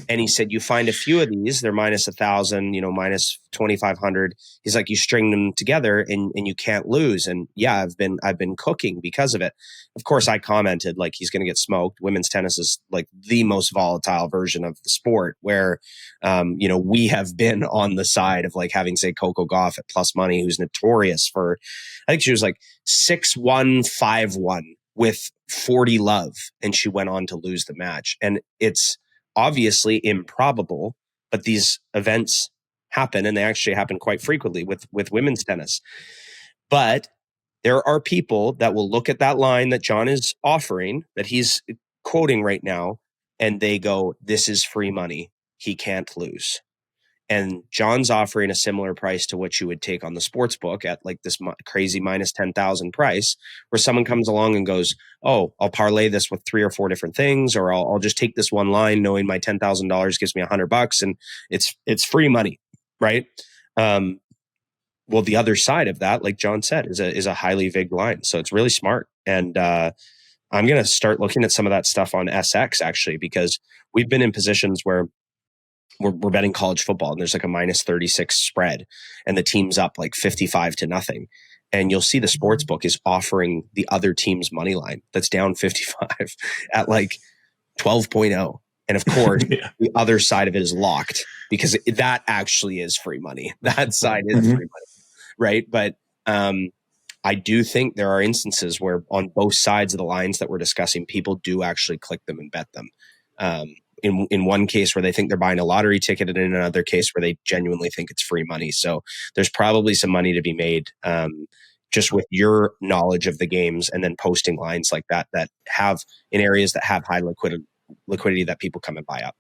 And he said, you find a few of these, they're minus 1,000, minus 2,500. He's like, you string them together and you can't lose. And yeah, I've been cooking because of it. Of course, I commented like he's going to get smoked. Women's tennis is like the most volatile version of the sport where, we have been on the side of like having, say, Coco Gauff at plus money, who's notorious for, I think she was like 6-1, 5-1 with 40 love. And she went on to lose the match. And it's obviously improbable, but these events happen, and they actually happen quite frequently with women's tennis. But there are people that will look at that line that John is offering, that he's quoting right now, and they go, this is free money. He can't lose. And John's offering a similar price to what you would take on the sports book at like this crazy minus 10,000 price, where someone comes along and goes, oh, I'll parlay this with 3 or 4 different things, or I'll just take this one line knowing my $10,000 gives me $100 and it's free money. Right. Well, the other side of that, like John said, is a highly VIG line. So it's really smart. And, I'm going to start looking at some of that stuff on SX actually, because we've been in positions where we're betting college football and there's like a minus 36 spread and the team's up like 55-0. And you'll see the sports book is offering the other team's money line that's down 55 at like 12.0. And of course, Yeah. The other side of it is locked because that actually is free money. That side is free money, right? But I do think there are instances where on both sides of the lines that we're discussing, people do actually click them and bet them. In one case where they think they're buying a lottery ticket, and in another case where they genuinely think it's free money. So there's probably some money to be made just with your knowledge of the games, and then posting lines like that have in areas that have high liquidity that people come and buy up.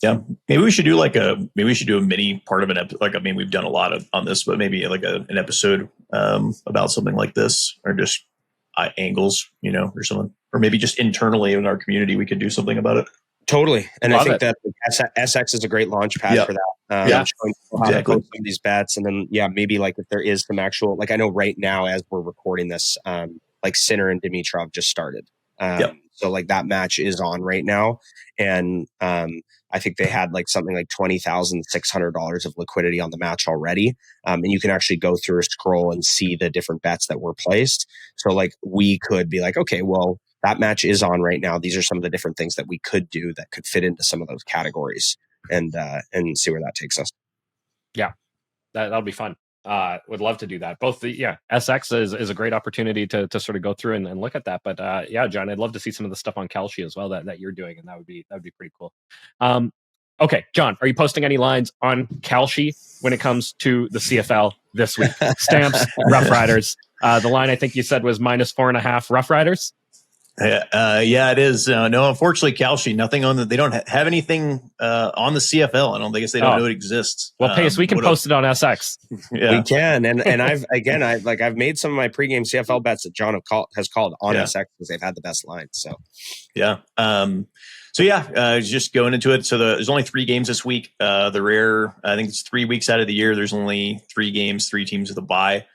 Yeah, maybe we should do a mini part of an episode. Like, I mean, we've done a lot on this, but maybe like an episode about something like this, or just angles, or something, or maybe just internally in our community, we could do something about it. Totally. And Love I think it. that SX is a great launch pad for that. Yeah, showing people how to go through these bets. And then, maybe like if there is some actual, like I know right now as we're recording this, like Sinner and Dimitrov just started. So like that match is on right now. And I think they had like something like $20,600 of liquidity on the match already. And you can actually go through a scroll and see the different bets that were placed. So like we could be like, okay, well, that match is on right now. These are some of the different things that we could do that could fit into some of those categories, and see where that takes us. Yeah, that'll be fun. Would love to do that. Both SX is a great opportunity to sort of go through and look at that. But John, I'd love to see some of the stuff on Kalshi as well that you're doing, and that would be pretty cool. Okay, John, are you posting any lines on Kalshi when it comes to the CFL this week? Stamps, Rough Riders. The line I think you said was minus 4.5 Rough Riders. Yeah, it is. No, unfortunately, Kalshi, nothing on they don't have anything on the CFL. I guess they don't know it exists. Well, Pace, we can post it on SX. Yeah. We can, and I've made some of my pregame CFL bets that John has called on SX because they've had the best lines. So just going into it. So there's only 3 games this week. The rare, I think it's 3 weeks out of the year. There's only 3 games, 3 teams with a bye.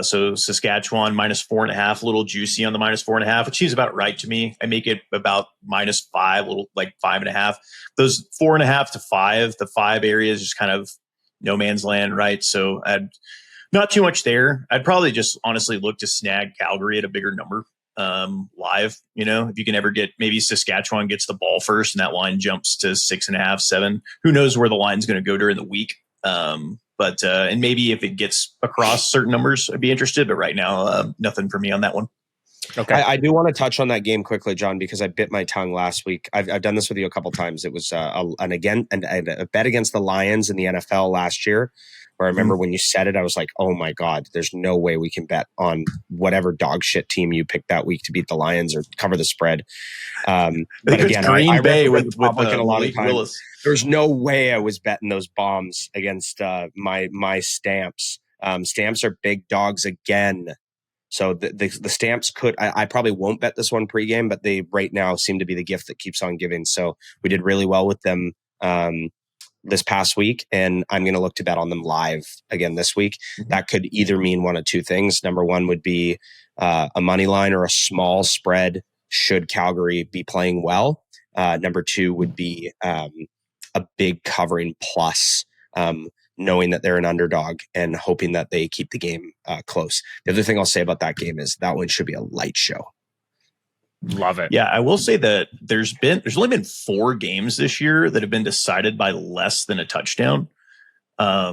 So Saskatchewan minus 4.5, a little juicy on the minus 4.5, which seems about right to me. I make it about minus 5, a little like 5.5. Those 4.5 to 5, the 5 areas just kind of no man's land, right? So I'd not too much there. I'd probably just honestly look to snag Calgary at a bigger number live. If you can ever get, maybe Saskatchewan gets the ball first and that line jumps to 6.5, 7. Who knows where the line's going to go during the week? But and maybe if it gets across certain numbers, I'd be interested. But right now, nothing for me on that one. Okay. I do want to touch on that game quickly, John, because I bit my tongue last week. I've done this with you a couple times. It was a bet against the Lions in the NFL last year, where I remember when you said it, I was like, oh my God, there's no way we can bet on whatever dog shit team you picked that week to beat the Lions or cover the spread. But again, Green Bay with a lot of times. Willis. There's no way I was betting those bombs against my Stamps. Stamps are big dogs again. So the Stamps I probably won't bet this one pregame, but they right now seem to be the gift that keeps on giving. So we did really well with them this past week, and I'm going to look to bet on them live again this week. That could either mean one of two things. Number one would be a money line or a small spread should Calgary be playing well. Number two would be a big covering plus, knowing that they're an underdog and hoping that they keep the game close. The other thing I'll say about that game is that one should be a light show. Love it. Yeah, I will say that there's only been 4 games this year that have been decided by less than a touchdown,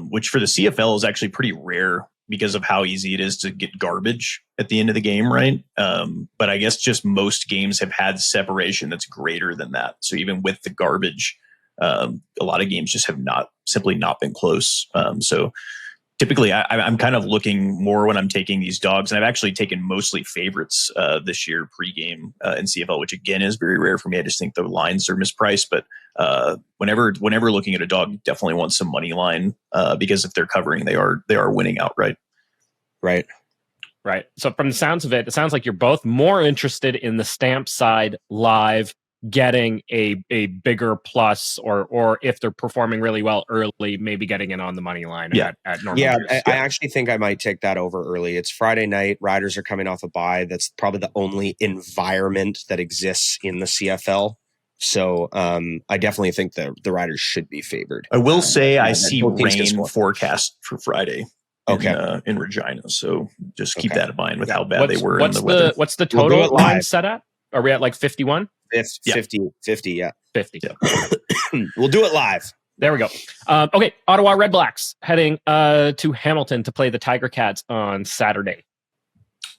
which for the CFL is actually pretty rare because of how easy it is to get garbage at the end of the game, right? But I guess just most games have had separation that's greater than that. So even with the garbage, a lot of games just have simply not been close. So typically I'm kind of looking more when I'm taking these dogs, and I've actually taken mostly favorites this year pregame in CFL, which again is very rare for me. I just think the lines are mispriced, but whenever looking at a dog, you definitely want some money line because if they're covering, they are winning outright. Right. So from the sounds of it, it sounds like you're both more interested in the Stamp side live, getting a bigger plus, or if they're performing really well early, maybe getting in on the money line at normal. Yeah, I actually think I might take that over early. It's Friday night. Riders are coming off a bye. That's probably the only environment that exists in the CFL. So I definitely think the Riders should be favored. I will say I see rain forecast for Friday. Okay. In Regina. So just keep that in mind with how bad they were in the weather. What's the total line set at? Are we at like 51? 50, yeah. 50. Yeah. We'll do it live. There we go. Okay, Ottawa Red Blacks heading to Hamilton to play the Tiger Cats on Saturday.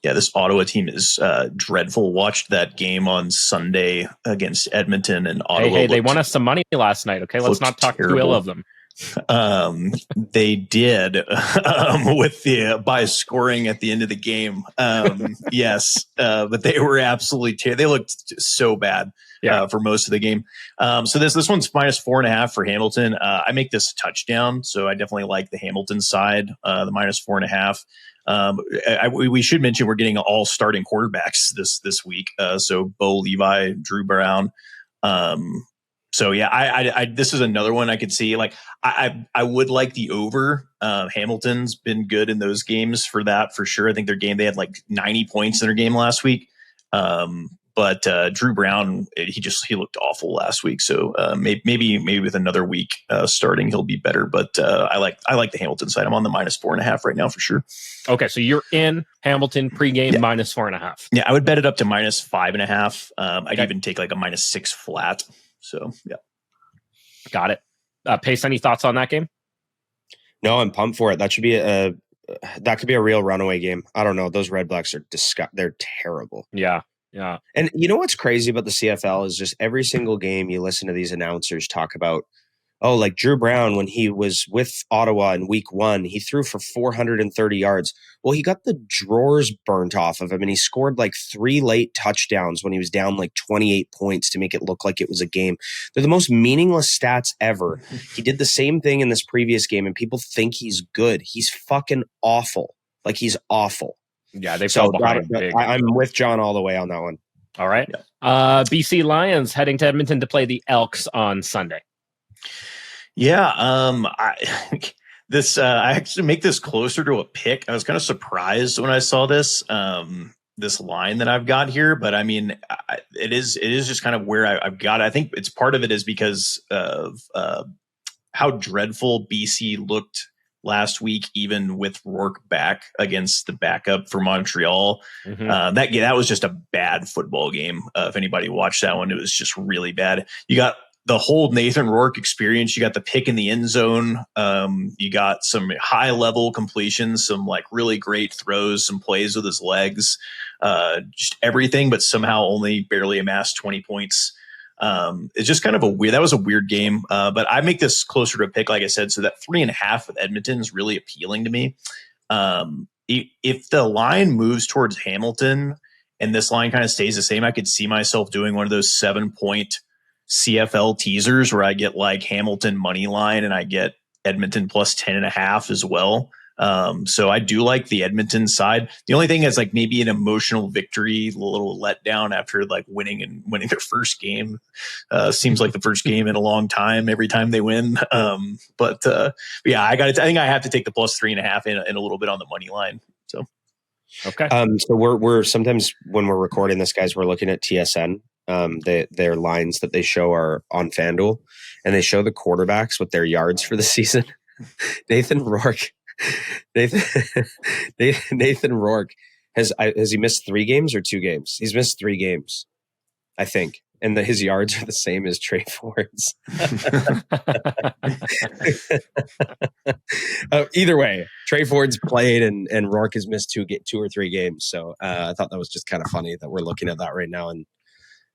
Yeah, this Ottawa team is dreadful. Watched that game on Sunday against Edmonton, and Ottawa. Hey, they won us some money last night. Okay, let's not talk too ill of them. They did with by scoring at the end of the game. Yes, but they were absolutely they looked so bad for most of the game. So this one's minus 4.5 for Hamilton. I make this a touchdown, so I definitely like the Hamilton side, the minus 4.5. We should mention we're getting all starting quarterbacks this week. So Bo Levi, Drew Brown. So yeah, I this is another one I could see. Like I would like the over. Hamilton's been good in those games for that for sure. I think they had like 90 points in their game last week. But Drew Brown, he looked awful last week. So maybe with another week starting, he'll be better. But I like the Hamilton side. I'm on the minus 4.5 right now for sure. Okay, so you're in Hamilton pregame minus 4.5. Yeah, I would bet it up to minus 5.5. I'd even take like a minus 6 flat. So yeah, got it. Pace, any thoughts on that game? No, I'm pumped for it. That could be a real runaway game. I don't know. Those Red Blacks are they're terrible. Yeah. And you know what's crazy about the CFL is just every single game you listen to these announcers talk about, like Drew Brown, when he was with Ottawa in week 1, he threw for 430 yards. Well, he got the drawers burnt off of him, and he scored like 3 late touchdowns when he was down like 28 points to make it look like it was a game. They're the most meaningless stats ever. He did the same thing in this previous game, and people think he's good. He's fucking awful. Like, he's awful. Yeah, they fell behind big. I'm with John all the way on that one. All right. Yeah. BC Lions heading to Edmonton to play the Elks on Sunday. Yeah, I actually make this closer to a pick. I was kind of surprised when I saw this line that I've got here, but I mean, it is just kind of where I've got it. I think it's part of it is because of how dreadful BC looked last week, even with Rourke back against the backup for Montreal. Mm-hmm. That was just a bad football game. If anybody watched that one, it was just really bad. You got the whole Nathan Rourke experience. You got the pick in the end zone. You got some high level completions, some like really great throws, some plays with his legs, just everything, but somehow only barely amassed 20 points. It's just kind of that was a weird game. But I make this closer to a pick, like I said, so that 3.5 with Edmonton is really appealing to me. If the line moves towards Hamilton and this line kind of stays the same, I could see myself doing one of those 7-point CFL teasers where I get like Hamilton money line and I get Edmonton plus 10.5 as well. So I do like the Edmonton side. The only thing is like maybe an emotional victory, a little letdown after like winning their first game. Seems like the first game in a long time every time they win. But yeah, I think I have to take the plus 3.5 and a little bit on the money line. So okay. So we're sometimes when we're recording this, guys, we're looking at TSN. Their lines that they show are on FanDuel, and they show the quarterbacks with their yards for the season. Nathan Rourke has he missed 3 games or 2 games? He's missed 3 games, I think, and his yards are the same as Trey Ford's. Either way, Trey Ford's played and Rourke has missed 2 or 3 games. So I thought that was just kind of funny that we're looking at that right now. And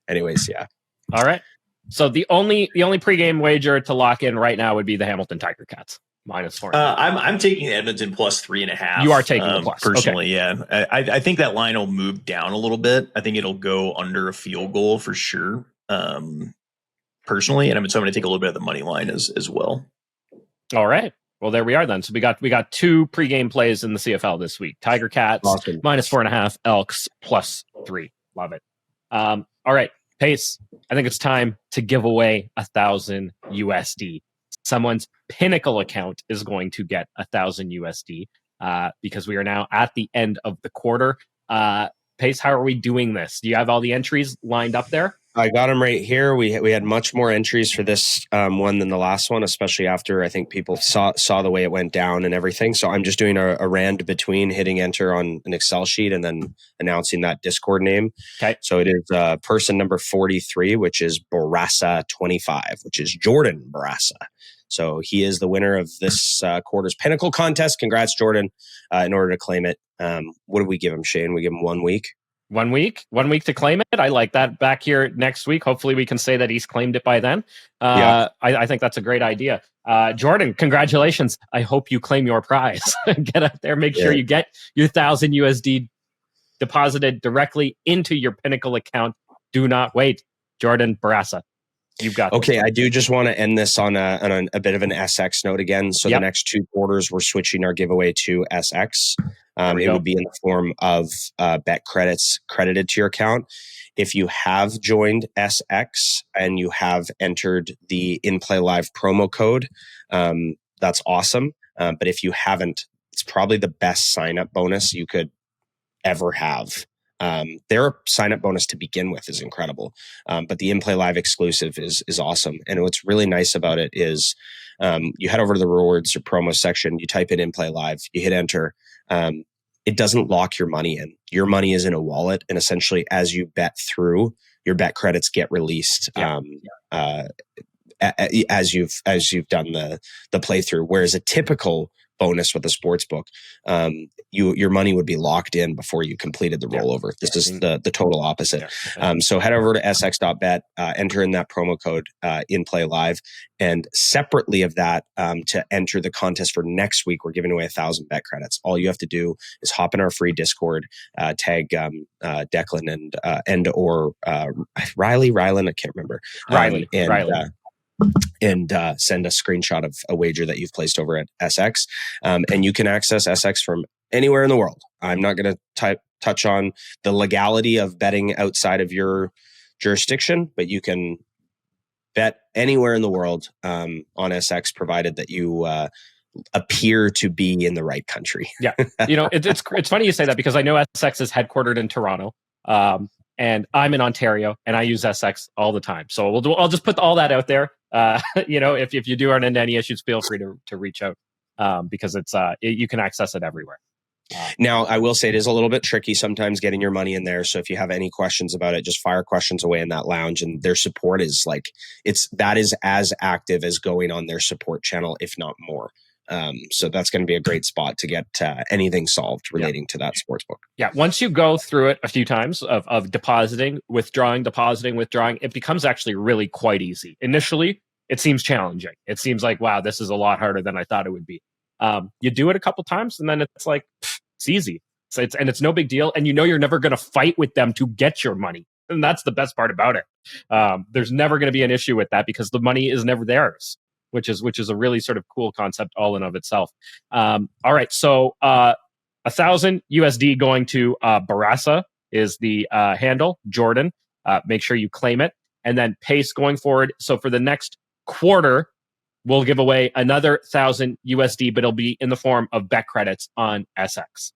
anyways, yeah. All right. So the only pregame wager to lock in right now would be the Hamilton Tiger Cats -4. I'm taking Edmonton plus 3.5. You are taking the plus personally. Okay. Yeah. I think that line will move down a little bit. I think it'll go under a field goal for sure. Personally, and so I'm going to take a little bit of the money line as well. All right. Well, there we are then. So we got 2 pregame plays in the CFL this week. Tiger Cats Awesome. -4.5, Elks +3. Love it. All right, Pace. I think it's time to give away 1,000 USD. Someone's Pinnacle account is going to get 1,000 USD because we are now at the end of the quarter. Pace, how are we doing this? Do you have all the entries lined up there? I got them right here. We had much more entries for this one than the last one, especially after I think people saw the way it went down and everything. So I'm just doing a rand between hitting enter on an Excel sheet and then announcing that Discord name. Okay. So it is person number 43, which is Barassa25, which is Jordan Barassa. So he is the winner of this quarter's Pinnacle contest. Congrats, Jordan. In order to claim it, what do we give him, Shane? We give him 1 week. 1 week? 1 week to claim it? I like that. Back here next week. Hopefully we can say that he's claimed it by then. Yeah. I think that's a great idea. Jordan, congratulations. I hope you claim your prize. Get out there. Make sure you get your 1,000 USD deposited directly into your Pinnacle account. Do not wait. Jordan Barassa, you've got this. Okay, I do just want to end this on a bit of an SX note again. So the next 2 quarters, we're switching our giveaway to SX. It would be in the form of bet credits credited to your account. If you have joined SX and you have entered the In Play Live promo code, that's awesome. But if you haven't, it's probably the best sign-up bonus you could ever have. Their sign-up bonus to begin with is incredible. But the In Play Live exclusive is awesome. And what's really nice about it is you head over to the rewards or promo section, you type in Play Live, you hit enter. It doesn't lock your money in. Your money is in a wallet, and essentially as you bet through, your bet credits get released as you've done the playthrough. Whereas a typical bonus with a sports book, your money would be locked in before you completed the rollover. This is the total opposite. So head over to sx.bet, enter in that promo code In Play Live, and separately of that, to enter the contest for next week, we're giving away 1,000 bet credits. All you have to do is hop in our free Discord, tag Declan and or Rylan, I can't remember. Riley. And send a screenshot of a wager that you've placed over at SX. And you can access SX from anywhere in the world. I'm not going to touch on the legality of betting outside of your jurisdiction, but you can bet anywhere in the world on SX, provided that you appear to be in the right country. Yeah. It's funny you say that because I know SX is headquartered in Toronto. And I'm in Ontario, and I use SX all the time. So I'll just put all that out there. If you do run into any issues, feel free to reach out because it's you can access it everywhere. Now, I will say it is a little bit tricky sometimes getting your money in there. So if you have any questions about it, just fire questions away in that lounge. And their support is like, that is as active as going on their support channel, if not more. So that's going to be a great spot to get anything solved relating to that sportsbook. Yeah. Once you go through it a few times of depositing, withdrawing, it becomes actually really quite easy. Initially, it seems challenging. It seems like, wow, this is a lot harder than I thought it would be. You do it a couple times and then it's like, it's easy. So it's no big deal. And you're never going to fight with them to get your money. And that's the best part about it. There's never going to be an issue with that because the money is never theirs, which is a really sort of cool concept all in of itself. All right. So 1,000 USD going to Barassa is the handle, Jordan. Make sure you claim it. And then Pace going forward. So for the next quarter, we'll give away another 1,000 USD, but it'll be in the form of bet credits on SX.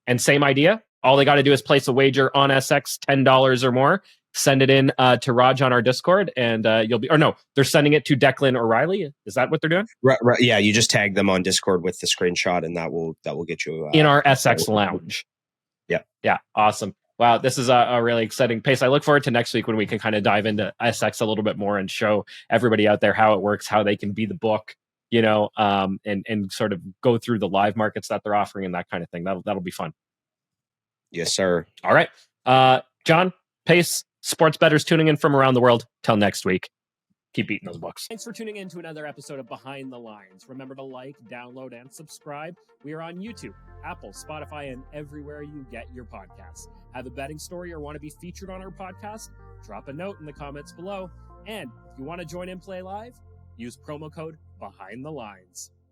And same idea. All they got to do is place a wager on SX, $10 or more. Send it in to Raj on our Discord, and you'll be. Or no, they're sending it to Declan or Riley. Is that what they're doing? Right. Yeah, you just tag them on Discord with the screenshot, and that will get you in our SX lounge. Yeah. Awesome. Wow, this is a really exciting pace. I look forward to next week when we can kind of dive into SX a little bit more and show everybody out there how it works, how they can be the book, and sort of go through the live markets that they're offering and that kind of thing. That'll be fun. Yes, sir. All right. John, Pace, sports bettors tuning in from around the world. Till next week. Keep beating those books. Thanks for tuning in to another episode of Behind the Lines. Remember to like, download, and subscribe. We are on YouTube, Apple, Spotify, and everywhere you get your podcasts. Have a betting story or want to be featured on our podcast? Drop a note in the comments below. And if you want to join in Play Live, use promo code Behind the Lines.